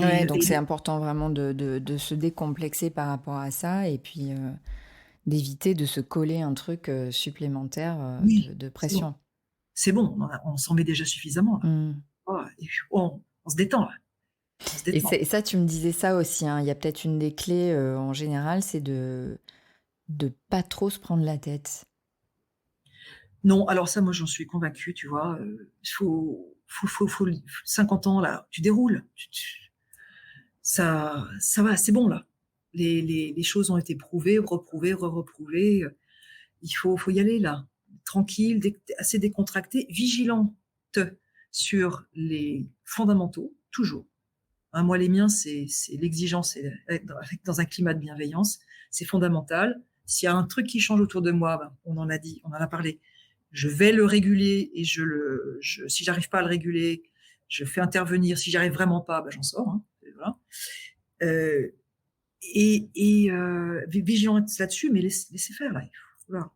Ouais, donc c'est Et important vraiment de se décomplexer par rapport à ça et puis d'éviter de se coller un truc supplémentaire oui, de c'est bon. pression. C'est bon, on s'en met déjà suffisamment là. Hmm. Oh, et puis, on se détend là. On se Et, détend. ça, tu me disais ça aussi, hein. Il y a peut-être une des clés en général, c'est de pas trop se prendre la tête. Non, alors ça, moi, j'en suis convaincue, tu vois. Il faut 50 ans là, tu déroules. Ça va, c'est bon là. Les choses ont été prouvées, reprouvées, re-reprouvées. Faut y aller là, tranquille, assez décontracté, vigilante sur les fondamentaux, toujours. Hein, moi, les miens, c'est l'exigence dans un climat de bienveillance. C'est fondamental. S'il y a un truc qui change autour de moi, ben, on en a dit, on en a parlé. Je vais le réguler et si j'arrive pas à le réguler, je fais intervenir. Si j'arrive vraiment pas, ben, j'en sors. Hein, et voilà. Vigilance là-dessus, mais laissez faire là. Voilà.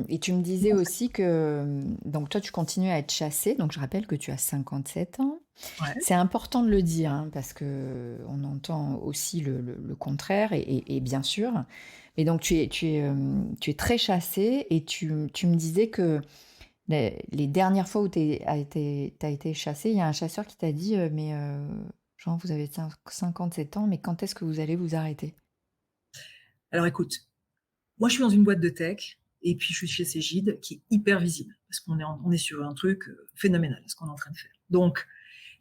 Et tu me disais aussi que donc toi tu continues à être chassée, donc je rappelle que tu as 57 ans. Ouais. C'est important de le dire hein, parce que on entend aussi le contraire et bien sûr. Mais donc tu es très chassée et tu me disais que les dernières fois où tu as été chassée, il y a un chasseur qui t'a dit mais Jean, vous avez 57 ans, mais quand est-ce que vous allez vous arrêter? Alors écoute, moi je suis dans une boîte de tech et puis je suis chez Cégide qui est hyper visible parce on est sur un truc phénoménal, ce qu'on est en train de faire. Donc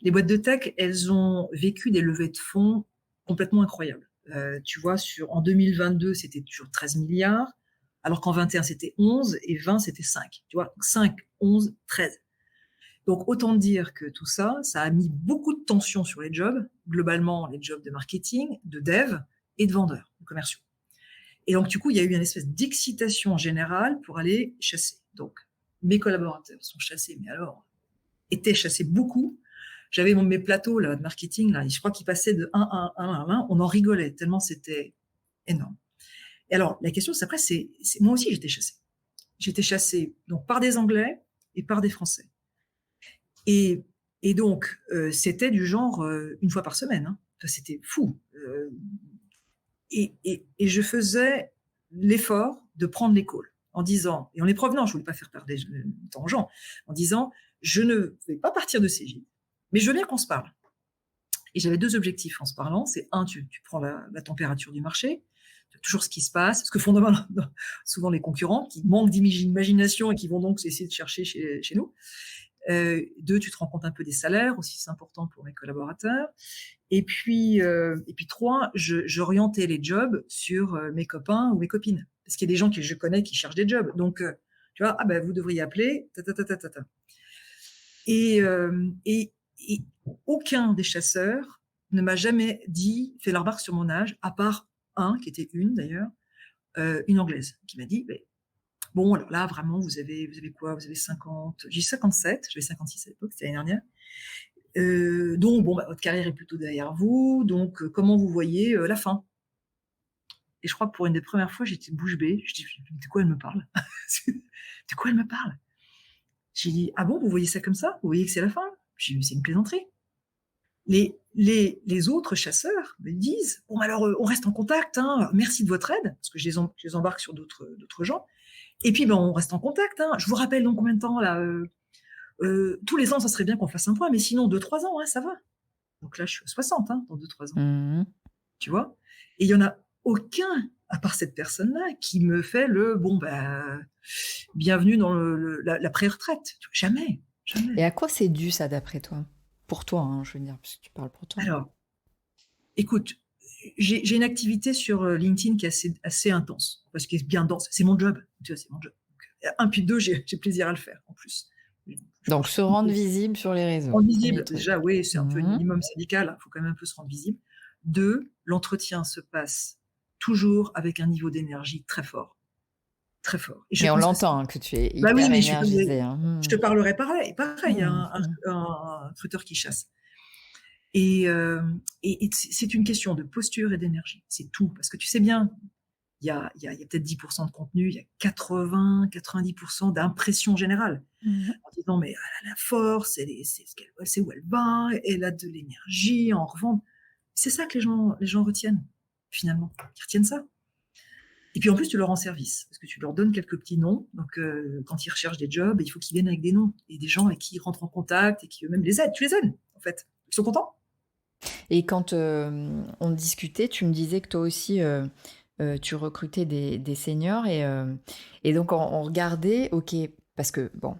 les boîtes de tech, elles ont vécu des levées de fonds complètement incroyables. Tu vois, en 2022, c'était toujours 13 milliards, alors qu'en 21, c'était 11 et 20, c'était 5. Tu vois, 5, 11, 13. Donc, autant dire que tout ça, ça a mis beaucoup de tension sur les jobs, globalement les jobs de marketing, de dev et de vendeurs, de commerciaux. Et donc, du coup, il y a eu une espèce d'excitation générale pour aller chasser. Donc, mes collaborateurs sont chassés, mais alors, étaient chassés beaucoup. J'avais mes plateaux là, de marketing, là, et je crois qu'ils passaient de 1 à 1 à 1. On en rigolait tellement c'était énorme. Et alors, la question, c'est après, moi aussi, j'étais chassée. J'étais chassée donc, par des Anglais et par des Français. Et donc, c'était du genre une fois par semaine. Hein. Enfin, c'était fou. Et je faisais l'effort de prendre les calls en disant, et en les provenant, je voulais pas faire perdre le temps aux gens, en disant, je ne vais pas partir de CJ, mais je veux bien qu'on se parle. Et j'avais 2 objectifs en se parlant. C'est un, tu prends la température du marché, toujours ce qui se passe, ce que font souvent les concurrents qui manquent d'imagination et qui vont donc essayer de chercher chez nous. 2, tu te rends compte un peu des salaires, aussi c'est important pour mes collaborateurs. Et puis 3, j'orientais les jobs sur mes copains ou mes copines. Parce qu'il y a des gens que je connais qui cherchent des jobs. Donc, tu vois, ah ben, vous devriez appeler, Et aucun des chasseurs ne m'a jamais fait la remarque sur mon âge, à part un, qui était une d'ailleurs, une Anglaise, qui m'a dit, bon, alors là, vraiment, vous avez quoi? Vous avez 50, j'ai 57, j'avais 56 à l'époque, c'était l'année dernière. Donc, bon, votre carrière est plutôt derrière vous, donc comment vous voyez la fin? Et je crois que pour une des premières fois, j'étais bouche bée. Je dis, de quoi elle me parle? De quoi elle me parle? J'ai dit, ah bon, vous voyez ça comme ça? Vous voyez que c'est la fin? J'ai dit, c'est une plaisanterie. Les autres chasseurs me disent, bon, alors, on reste en contact, hein, merci de votre aide, parce que je les embarque sur d'autres gens. Et puis, on reste en contact, hein. Je vous rappelle dans combien de temps, là, tous les ans, ça serait bien qu'on fasse un point, mais sinon, 2-3 ans, hein, ça va. Donc là, je suis à 60, hein, dans 2-3 ans. Mmh. Tu vois? Et il y en a aucun, à part cette personne-là, qui me fait bienvenue dans la pré-retraite. Jamais. Et à quoi c'est dû ça d'après toi? Pour toi, hein, je veux dire, parce que tu parles pour toi. Alors, écoute, j'ai une activité sur LinkedIn qui est assez intense, parce qu'elle est bien dense. C'est mon job, tu vois, c'est mon job. Donc, 1 puis 2, j'ai plaisir à le faire, en plus. Donc, se rendre visible sur les réseaux. Rendre visible, déjà, oui, c'est un peu le Mmh. minimum syndical, il faut quand même un peu se rendre visible. 2, l'entretien se passe toujours avec un niveau d'énergie très fort. Très fort. Et on l'entend hein, que tu es hyper oui, mais énergisée. je te parlerai pareil, il y a un recruteur qui chasse. Et c'est une question de posture et d'énergie, c'est tout. Parce que tu sais bien, il y a peut-être 10% de contenu, il y a 80-90% d'impression générale. En disant, mais elle a la force, c'est où elle va, elle a de l'énergie, en revente. C'est ça que les gens retiennent, finalement. Ils retiennent ça. Et puis en plus, tu leur rends service, parce que tu leur donnes quelques petits noms. Donc, quand ils recherchent des jobs, il faut qu'ils viennent avec des noms et des gens avec qui ils rentrent en contact et qui eux-mêmes les aident. Tu les aides, en fait. Ils sont contents. Et quand on discutait, tu me disais que toi aussi, tu recrutais des seniors et donc on regardait, ok, parce que bon,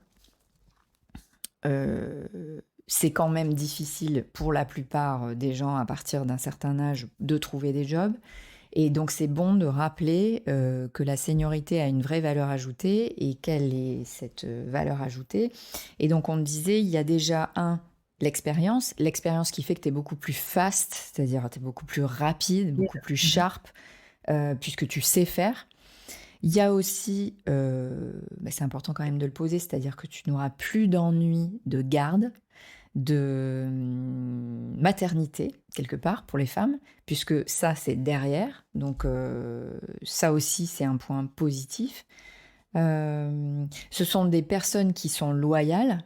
c'est quand même difficile pour la plupart des gens à partir d'un certain âge de trouver des jobs. Et donc, c'est bon de rappeler que la seniorité a une vraie valeur ajoutée et quelle est cette valeur ajoutée. Et donc, on me disait, il y a déjà l'expérience qui fait que tu es beaucoup plus fast, c'est-à-dire tu es beaucoup plus rapide, beaucoup plus sharp, puisque tu sais faire. Il y a aussi, c'est important quand même de le poser, c'est-à-dire que tu n'auras plus d'ennui de garde, de maternité, quelque part, pour les femmes, puisque ça, c'est derrière. Donc, ça aussi, c'est un point positif. Ce sont des personnes qui sont loyales.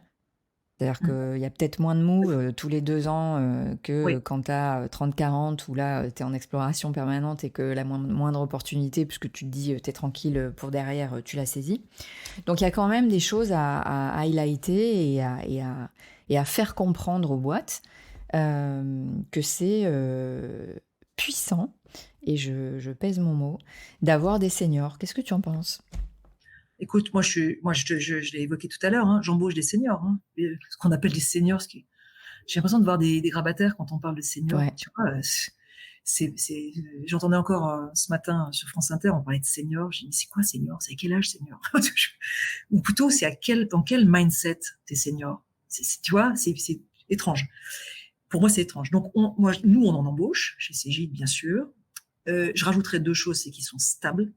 C'est-à-dire qu'il y a peut-être moins de move tous les 2 ans que quand tu as 30-40, où là, tu es en exploration permanente et que la moindre opportunité, puisque tu te dis, tu es tranquille pour derrière, tu la saisis. Donc, il y a quand même des choses à highlighter et à faire comprendre aux boîtes que c'est puissant, et je pèse mon mot, d'avoir des seniors. Qu'est-ce que tu en penses ? Écoute, je l'ai évoqué tout à l'heure, hein, j'embauche des seniors, hein, ce qu'on appelle des seniors. J'ai l'impression de voir des grabataires quand on parle de seniors. Ouais. Tu vois, j'entendais encore ce matin sur France Inter, on parlait de seniors. J'ai dit, c'est quoi senior ? C'est à quel âge senior ? Ou plutôt, c'est dans quel mindset t'es senior ? Tu vois, c'est étrange. Pour moi, c'est étrange. Donc, nous, on en embauche chez Cégide, bien sûr. Je rajouterais 2 choses, c'est qu'ils sont stables.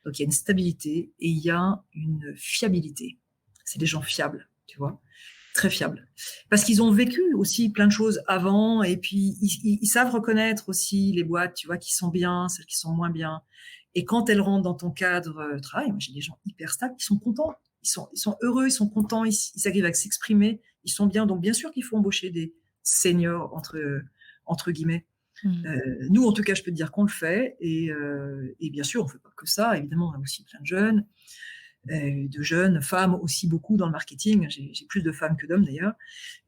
Donc, il y a une stabilité et il y a une fiabilité. C'est des gens fiables, tu vois, très fiables. Parce qu'ils ont vécu aussi plein de choses avant et puis ils savent reconnaître aussi les boîtes, tu vois, qui sont bien, celles qui sont moins bien. Et quand elles rentrent dans ton cadre de travail, moi, j'ai des gens hyper stables qui sont contents. Ils sont heureux, ils sont contents, ils arrivent à s'exprimer, ils sont bien. Donc, bien sûr qu'il faut embaucher des seniors, entre guillemets. Nous, en tout cas, je peux te dire qu'on le fait. Et bien sûr, on ne fait pas que ça. Évidemment, on a aussi plein de jeunes femmes aussi beaucoup dans le marketing. J'ai plus de femmes que d'hommes d'ailleurs.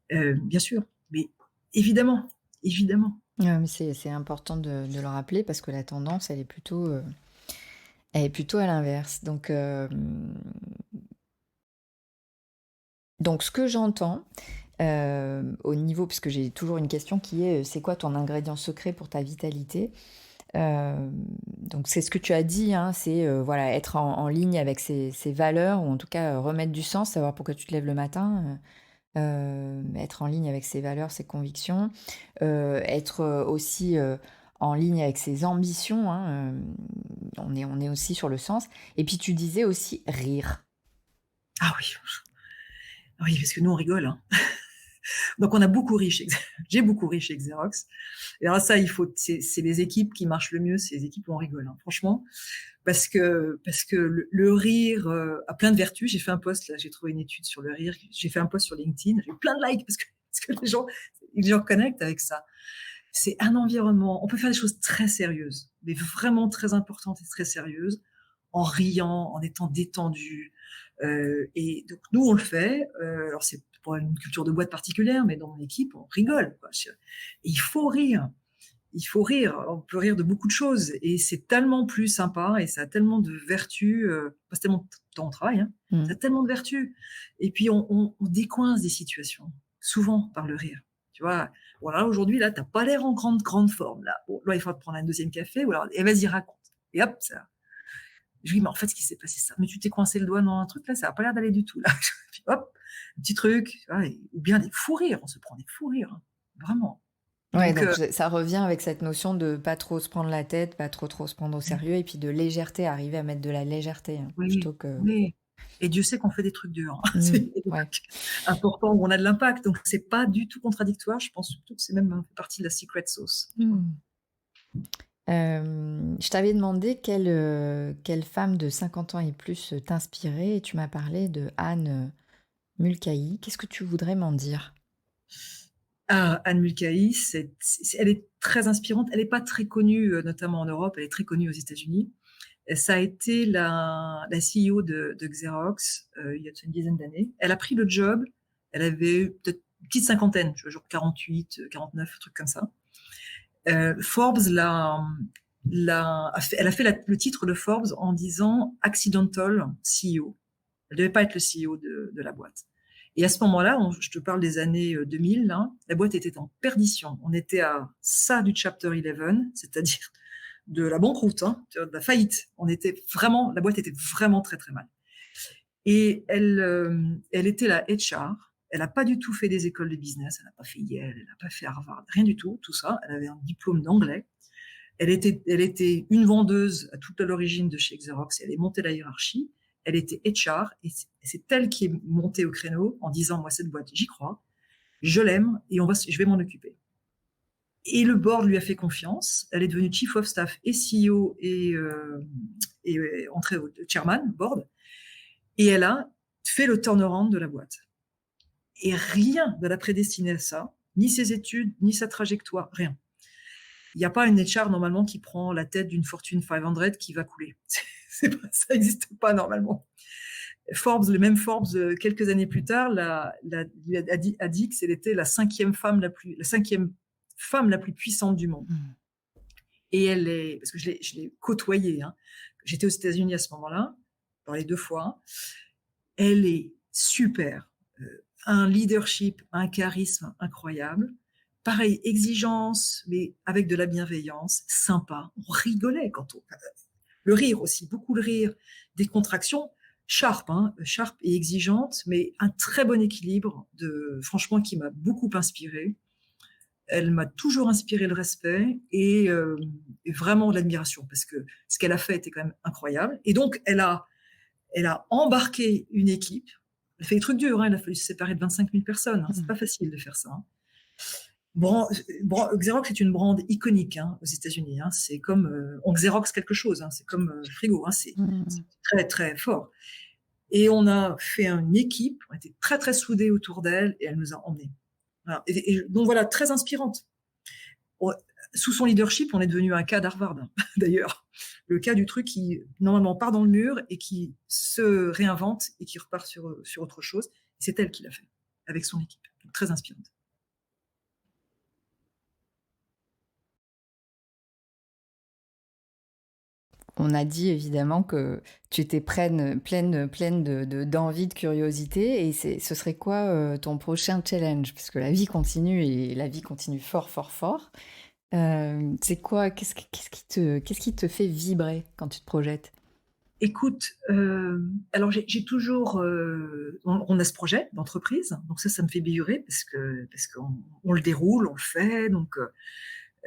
Bien sûr. Mais évidemment. Mais c'est important de le rappeler parce que la tendance, elle est plutôt à l'inverse. Donc, ce que j'entends au niveau, parce que j'ai toujours une question qui est, c'est quoi ton ingrédient secret pour ta vitalité ? Donc c'est ce que tu as dit, hein, c'est voilà, être en ligne avec ses valeurs, ou en tout cas remettre du sens, savoir pourquoi tu te lèves le matin, être en ligne avec ses valeurs, ses convictions, être aussi en ligne avec ses ambitions, hein, on est aussi sur le sens. Et puis tu disais aussi rire. Ah oui. Oui, parce que nous, on rigole. Hein. Donc, on a beaucoup ri j'ai beaucoup ri chez Xerox. Et alors ça, c'est les équipes qui marchent le mieux, c'est les équipes où on rigole, hein, franchement. Parce que le rire a plein de vertus. J'ai fait un post, là, j'ai trouvé une étude sur le rire. J'ai fait un post sur LinkedIn. J'ai eu plein de likes parce que les gens connectent avec ça. C'est un environnement. On peut faire des choses très sérieuses, mais vraiment très importantes et très sérieuses, en riant, en étant détendu. Et donc, nous, on le fait. Alors, c'est pour une culture de boîte particulière, mais dans mon équipe, on rigole, quoi. Et il faut rire. Il faut rire. On peut rire de beaucoup de choses. Et c'est tellement plus sympa et ça a tellement de vertus. C'est tellement de temps au travail, hein. Ça a tellement de vertus. Et puis, on décoince des situations, souvent par le rire. Tu vois, voilà, aujourd'hui, là, t'as pas l'air en grande forme, là. Bon, là, il faut te prendre un deuxième café, ou alors, et vas-y, raconte. Et hop, ça. Je lui dis, mais en fait, ce qui s'est passé, ça. Mais tu t'es coincé le doigt dans un truc, là, ça n'a pas l'air d'aller du tout, là. Puis, hop, un petit truc, tu vois, ou bien des fous rires. On se prend des fous rires, hein, vraiment. Ouais, donc ça revient avec cette notion de pas trop se prendre la tête, pas trop se prendre au sérieux, et puis de légèreté, arriver à mettre de la légèreté, hein, plutôt que... Oui. Et Dieu sait qu'on fait des trucs durs. Hein. C'est des trucs importants où on a de l'impact. Donc, c'est pas du tout contradictoire. Je pense surtout que c'est même partie de la secret sauce. Je t'avais demandé quelle femme de 50 ans et plus t'inspirait, et tu m'as parlé de Anne Mulcahy. Qu'est-ce que tu voudrais m'en dire ? Anne Mulcahy, elle est très inspirante. Elle n'est pas très connue, notamment en Europe. Elle est très connue aux États-Unis. Ça a été la CEO de Xerox il y a une dizaine d'années. Elle a pris le job. Elle avait peut-être une petite cinquantaine, genre 48, 49, un truc comme ça. Forbes elle a fait le titre de Forbes en disant accidental CEO. Elle devait pas être le CEO de la boîte. Et à ce moment-là, je te parle des années 2000, là, la boîte était en perdition. On était à ça du chapter 11, c'est-à-dire de la banqueroute, hein, de la faillite. La boîte était vraiment très très mal. Et elle était la HR. Elle n'a pas du tout fait des écoles de business. Elle n'a pas fait Yale, elle n'a pas fait Harvard, rien du tout, tout ça. Elle avait un diplôme d'anglais. Elle était une vendeuse à toute l'origine de chez Xerox. Elle est montée la hiérarchie. Elle était HR et c'est elle qui est montée au créneau en disant, moi, cette boîte, j'y crois, je l'aime et je vais m'en occuper. Et le board lui a fait confiance. Elle est devenue chief of staff et CEO et entrée au chairman board. Et elle a fait le turnaround de la boîte. Et rien ne l'a prédestinée à ça, ni ses études, ni sa trajectoire, rien. Il n'y a pas une HR normalement qui prend la tête d'une Fortune 500 qui va couler. Ça n'existe pas normalement. Le même Forbes, quelques années plus tard, a dit qu'elle était la cinquième femme la plus puissante du monde. Et parce que je l'ai côtoyée, hein. J'étais aux États-Unis à ce moment-là, parlé 2 fois. Elle est super, un leadership, un charisme incroyable. Pareil, exigence, mais avec de la bienveillance, sympa. On rigolait le rire aussi, beaucoup le rire, des contractions, sharp et exigeante, mais un très bon équilibre franchement, qui m'a beaucoup inspirée. Elle m'a toujours inspiré le respect et vraiment de l'admiration, parce que ce qu'elle a fait était quand même incroyable. Et donc, elle a embarqué une équipe. Elle a fait des trucs durs, hein. Il a fallu se séparer de 25 000 personnes. Hein. C'est pas facile de faire ça. Hein. Xerox est une brand iconique, hein, aux États-Unis. Hein. C'est comme on Xerox quelque chose. Hein. C'est comme frigo. Hein. C'est très très fort. Et on a fait une équipe. On était très très soudés autour d'elle et elle nous a emmenés. Voilà. Donc voilà, très inspirante. Sous son leadership, on est devenu un cas d'Harvard, hein, d'ailleurs. Le cas du truc qui, normalement, part dans le mur et qui se réinvente et qui repart sur autre chose. C'est elle qui l'a fait, avec son équipe. Donc, très inspirante. On a dit évidemment que tu étais pleine d'envie, de curiosité. Et ce serait quoi ton prochain challenge? Parce que la vie continue et la vie continue fort, fort, fort. C'est quoi? Qu'est-ce qui te fait vibrer quand tu te projettes? Écoute, alors j'ai toujours, on a ce projet d'entreprise, donc ça me fait vibrer parce qu'on le déroule, on le fait, donc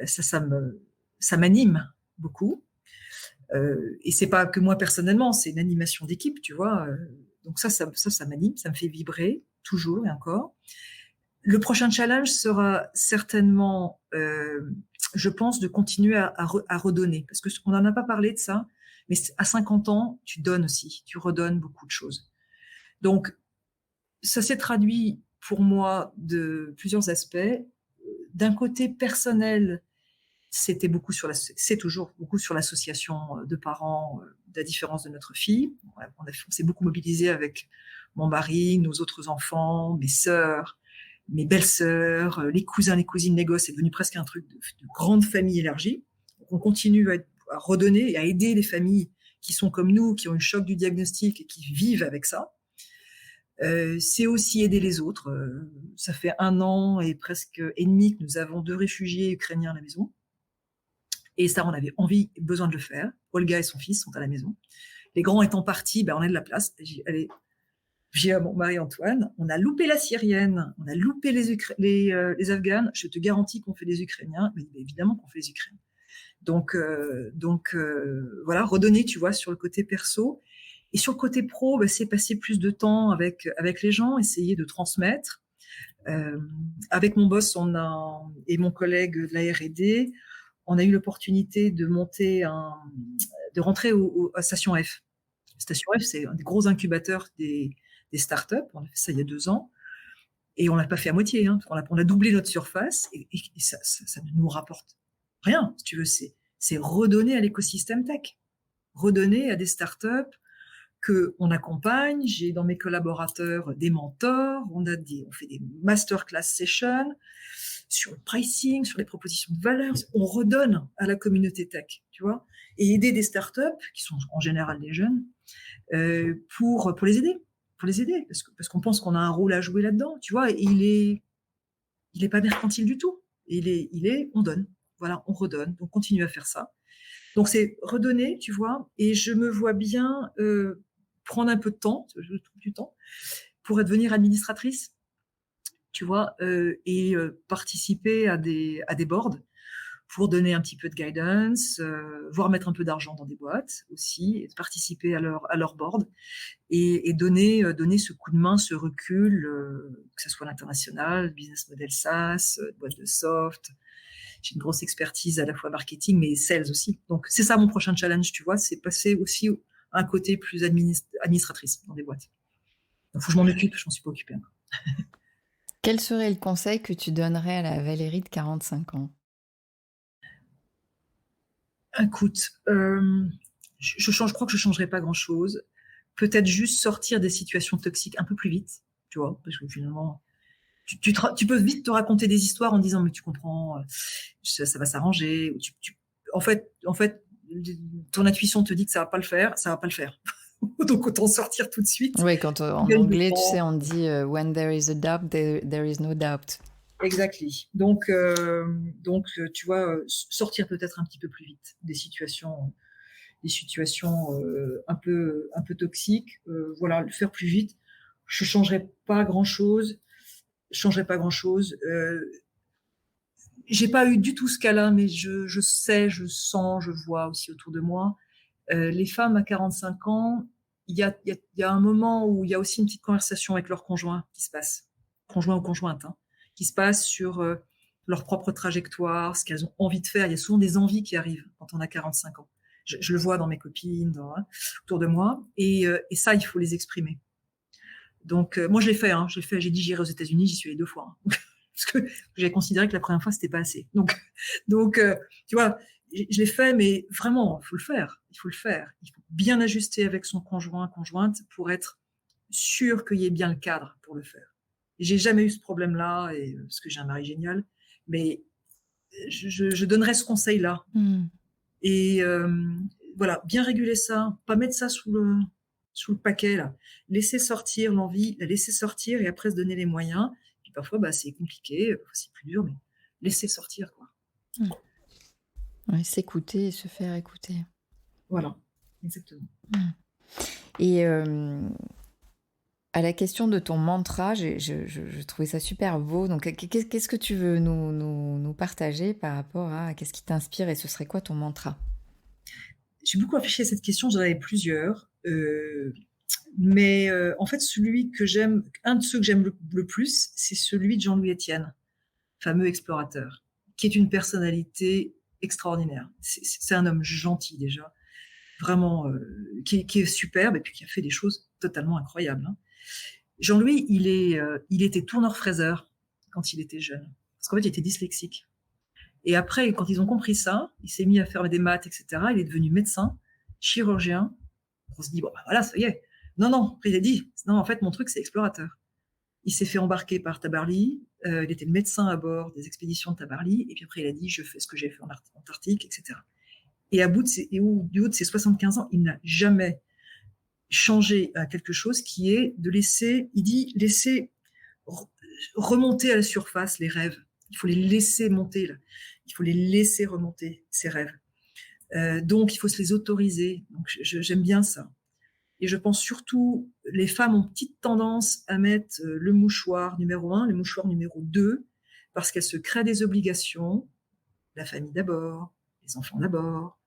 ça m'anime beaucoup. Et c'est pas que moi personnellement, c'est une animation d'équipe, tu vois. Donc ça m'anime, ça me fait vibrer toujours et encore. Le prochain challenge sera certainement, je pense, de continuer à redonner, parce qu'on n'en a pas parlé de ça, mais à 50 ans, tu donnes aussi, tu redonnes beaucoup de choses. Donc, ça s'est traduit pour moi de plusieurs aspects. D'un côté personnel, c'est toujours beaucoup sur l'association de parents, de la différence de notre fille. On s'est beaucoup mobilisé avec mon mari, nos autres enfants, mes sœurs, mes belles-sœurs, les cousins, les cousines, les gosses. C'est devenu presque un truc de grande famille élargie. Donc, on continue à redonner et à aider les familles qui sont comme nous, qui ont eu le choc du diagnostic et qui vivent avec ça. C'est aussi aider les autres. Ça fait 1 an et presque et demi que nous avons 2 réfugiés ukrainiens à la maison. Et ça, on avait besoin de le faire. Olga et son fils sont à la maison. Les grands étant partis, on a de la place. J'ai à mon mari Antoine, on a loupé la Syrienne, on a loupé les Afghanes. Je te garantis qu'on fait les Ukrainiens, mais évidemment qu'on fait les Ukrainiens. Donc voilà, redonner, tu vois, sur le côté perso. Et sur le côté pro, c'est passer plus de temps avec les gens, essayer de transmettre. Avec mon boss et mon collègue de la R&D, on a eu l'opportunité de rentrer à Station F. Station F, c'est un des gros incubateurs des startups. On a fait ça il y a 2 ans. Et on l'a pas fait à moitié. Hein. On a doublé notre surface et ça ne nous rapporte rien, si tu veux. C'est redonner à l'écosystème tech. Redonner à des startups qu'on accompagne. J'ai dans mes collaborateurs des mentors. On fait des masterclass sessions sur le pricing, sur les propositions de valeur. On redonne à la communauté tech, tu vois, et aider des startups qui sont en général des jeunes pour les aider, parce qu'on pense qu'on a un rôle à jouer là-dedans, tu vois. Et il est pas mercantile du tout. On donne, voilà, on redonne. Donc continue à faire ça. Donc, c'est redonner, tu vois, et je me vois bien prendre un peu de temps, je trouve du temps, pour devenir administratrice, tu vois, et participer à des boards pour donner un petit peu de guidance, voire mettre un peu d'argent dans des boîtes aussi, et participer à leur board et donner ce coup de main, ce recul, que ce soit l'international, business model SaaS, boîte de soft. J'ai une grosse expertise à la fois marketing, mais sales aussi. Donc, c'est ça mon prochain challenge, tu vois, c'est passer aussi à un côté plus administratrice dans des boîtes. Il faut que je m'en occupe, je m'en suis pas occupée encore. Quel serait le conseil que tu donnerais à la Valérie de 45 ans? Écoute, je crois que je changerai pas grand-chose. Peut-être juste sortir des situations toxiques un peu plus vite, tu vois, parce que finalement, tu peux vite te raconter des histoires en disant mais tu comprends, ça va s'arranger. En fait, ton intuition te dit que ça va pas le faire, ça va pas le faire. Donc autant sortir tout de suite. Oui, en Gagne du anglais, tu sais, temps. on dit when there is a doubt, there is no doubt. Exactly. Donc tu vois, sortir peut-être un petit peu plus vite des situations un peu toxiques. Voilà, le faire plus vite. Je changerais pas grand-chose. Je changerais pas grand-chose. J'ai pas eu du tout ce cas-là, mais je sais, je sens, je vois aussi autour de moi. Les femmes à 45 ans, il y a un moment où il y a aussi une petite conversation avec leur conjoint qui se passe, conjoint ou conjointe, hein, qui se passe sur leur propre trajectoire, ce qu'elles ont envie de faire. Il y a souvent des envies qui arrivent quand on a 45 ans. Je le vois dans mes copines, autour de moi, et ça, il faut les exprimer. Donc, moi, je l'ai fait, hein, j'ai dit j'irai aux États-Unis, j'y suis allée 2 fois. Hein. Parce que j'ai considéré que la première fois, c'était pas assez. Donc tu vois, je l'ai fait, mais vraiment, il faut le faire. Il faut le faire. Il faut bien ajuster avec son conjoint, conjointe, pour être sûr qu'il y ait bien le cadre pour le faire. Et j'ai jamais eu ce problème-là, parce que j'ai un mari génial, mais je donnerais ce conseil-là. Hmm. Et voilà, bien réguler ça, pas mettre ça sous le paquet, là. Laisser sortir l'envie, la laisser sortir et après se donner les moyens. Puis parfois, bah, c'est compliqué, parfois c'est plus dur, mais laisser sortir, quoi. Ouais, s'écouter et se faire écouter. Voilà, exactement. Et à la question de ton mantra, je trouvais ça super beau. Donc, qu'est-ce que tu veux nous partager par rapport à qu'est-ce qui t'inspire et ce serait quoi ton mantra? J'ai beaucoup réfléchi à cette question, j'en avais plusieurs. Mais en fait, celui que j'aime, un de ceux que j'aime le plus, c'est celui de Jean-Louis Etienne, fameux explorateur, qui est une personnalité extraordinaire. C'est un homme gentil déjà, vraiment, qui est superbe et puis qui a fait des choses totalement incroyables. Hein. Jean-Louis, il était tourneur-fraiseur quand il était jeune, parce qu'en fait, il était dyslexique. Et après, quand ils ont compris ça, il s'est mis à faire des maths, etc. Il est devenu médecin, chirurgien. On se dit, bon, bah voilà, ça y est. Non, non, après il a dit, non, en fait, mon truc, c'est explorateur. Il s'est fait embarquer par Tabarly, il était le médecin à bord des expéditions de Tabarly, et puis après, il a dit, je fais ce que j'ai fait en Antarctique, etc. Et du haut de ses 75 ans, il n'a jamais changé à quelque chose qui est de laisser, il dit, laisser remonter à la surface les rêves. Il faut les laisser monter, là. Il faut les laisser remonter, ces rêves. Donc, il faut se les autoriser. Donc, j'aime bien ça. Et je pense surtout, les femmes ont petite tendance à mettre le mouchoir numéro 1, le mouchoir numéro 2, parce qu'elles se créent des obligations. La famille d'abord, les enfants d'abord,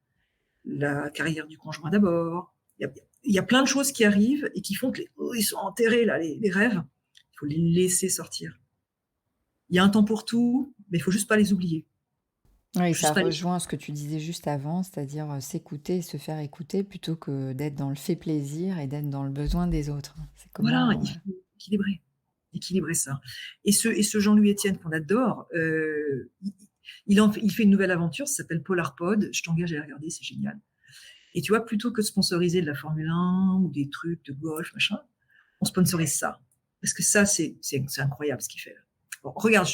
la carrière du conjoint d'abord. Il y a plein de choses qui arrivent et qui font que ils sont enterrés, là, les rêves. Il faut les laisser sortir. Il y a un temps pour tout, mais il faut juste pas les oublier. Oui, ça Juste pas les... rejoint ce que tu disais juste avant, c'est-à-dire s'écouter et se faire écouter plutôt que d'être dans le fait plaisir et d'être dans le besoin des autres. C'est Voilà, comment... il faut équilibrer ça. Et ce Jean-Louis Etienne qu'on adore, il fait une nouvelle aventure, ça s'appelle Polarpod. Je t'engage à la regarder, c'est génial. Et tu vois, plutôt que de sponsoriser de la Formule 1 ou des trucs de golf, machin, on sponsorise ça. Parce que ça, c'est incroyable ce qu'il fait. Bon, regarde,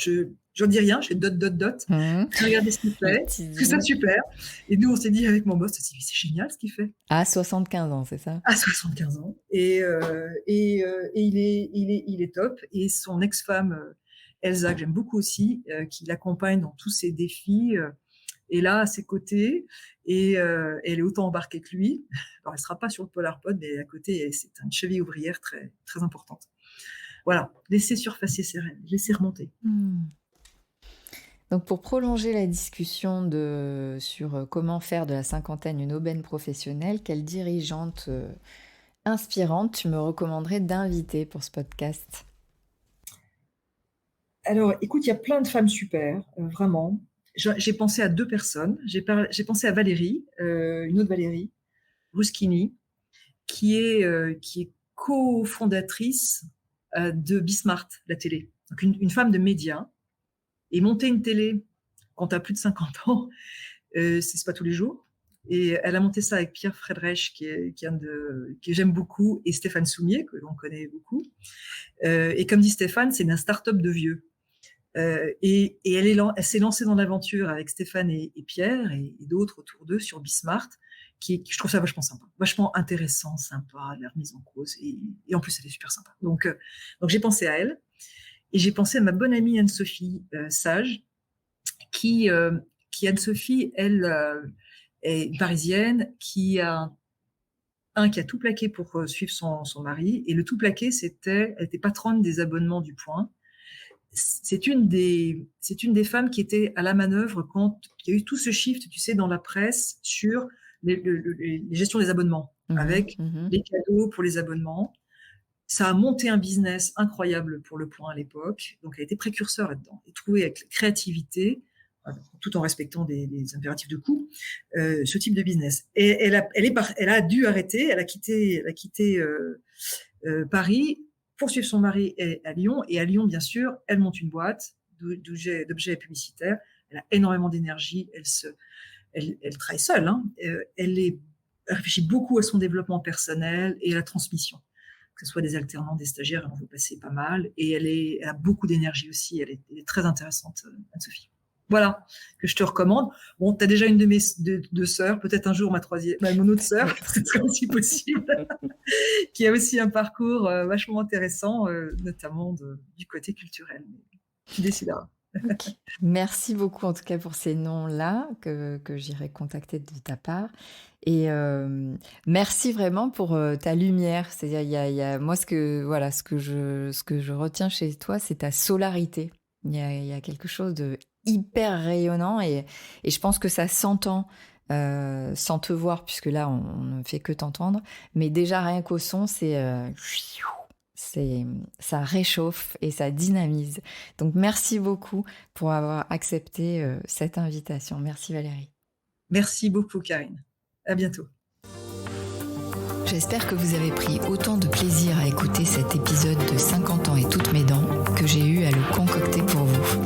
j'en dis rien, je fais dot, dot, dot. Regardez ce qu'il Le fait. C'est ça teasing. super. Et nous, on s'est dit avec mon boss, c'est génial ce qu'il fait. À 75 ans, c'est ça? À 75 ans. Il est top. Et son ex-femme, Elsa, que j'aime beaucoup aussi, qui l'accompagne dans tous ses défis, est là à ses côtés et elle est autant embarquée que lui. Alors, elle sera pas sur le PolarPod, mais à côté, c'est une cheville ouvrière très, très importante. Voilà, laisser surfacer ses rêves, laisser remonter. Donc pour prolonger la discussion sur comment faire de la cinquantaine une aubaine professionnelle, quelle dirigeante inspirante tu me recommanderais d'inviter pour ce podcast? Alors, écoute, il y a plein de femmes super, vraiment. J'ai pensé à 2 personnes. J'ai pensé à Valérie, une autre Valérie Ruschini, qui est cofondatrice de Bismart, la télé. Donc une femme de médias. Et monter une télé quand tu as plus de 50 ans, c'est pas tous les jours. Et elle a monté ça avec Pierre Friedrich, que j'aime beaucoup, et Stéphane Soumier, que l'on connaît beaucoup. Et comme dit Stéphane, c'est une start-up de vieux. Et elle s'est lancée dans l'aventure avec Stéphane et Pierre et d'autres autour d'eux sur Bismart, je trouve ça vachement sympa, vachement intéressant, sympa, la remise en cause. Et en plus, elle est super sympa. Donc j'ai pensé à elle. Et j'ai pensé à ma bonne amie Anne-Sophie Sage, qui Anne-Sophie, elle est une Parisienne qui a tout plaqué pour suivre son mari. Et le tout plaqué, elle était patronne des abonnements du Point. C'est une des femmes qui était à la manœuvre quand il y a eu tout ce shift, tu sais, dans la presse sur les gestions des abonnements, avec les cadeaux pour les abonnements. Ça a monté un business incroyable pour Le Point à l'époque. Donc, elle a été précurseur là-dedans et trouvé avec créativité, tout en respectant des impératifs de coût, ce type de business. Et elle a dû arrêter. Elle a quitté Paris pour suivre son mari à Lyon. Et à Lyon, bien sûr, elle monte une boîte d'objets publicitaires. Elle a énormément d'énergie. Elle travaille seule. Hein. Elle réfléchit beaucoup à son développement personnel et à la transmission. Que ce soit des alternants, des stagiaires, elle en veut passer pas mal. Et elle a beaucoup d'énergie aussi. Elle est très intéressante, Anne-Sophie. Voilà, que je te recommande. Bon, tu as déjà une de mes deux sœurs, peut-être un jour mon autre sœur, c'est aussi possible, qui a aussi un parcours vachement intéressant, notamment du côté culturel. Tu décideras. Okay. Merci beaucoup en tout cas pour ces noms-là que j'irai contacter de ta part. Et merci vraiment pour ta lumière. C'est-à-dire, il y a moi ce que je retiens chez toi, c'est ta solarité. Il y a quelque chose de hyper rayonnant et je pense que ça s'entend sans te voir, puisque là on ne fait que t'entendre. Mais déjà rien qu'au son, ça réchauffe et ça dynamise. Donc merci beaucoup pour avoir accepté cette invitation. Merci Valérie. Merci beaucoup Karine. À bientôt. J'espère que vous avez pris autant de plaisir à écouter cet épisode de 50 ans et toutes mes dents que j'ai eu à le concocter pour vous.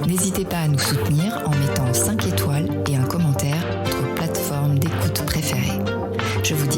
N'hésitez pas à nous soutenir en mettant 5 étoiles et un commentaire sur votre plateforme d'écoute préférée. Je vous dis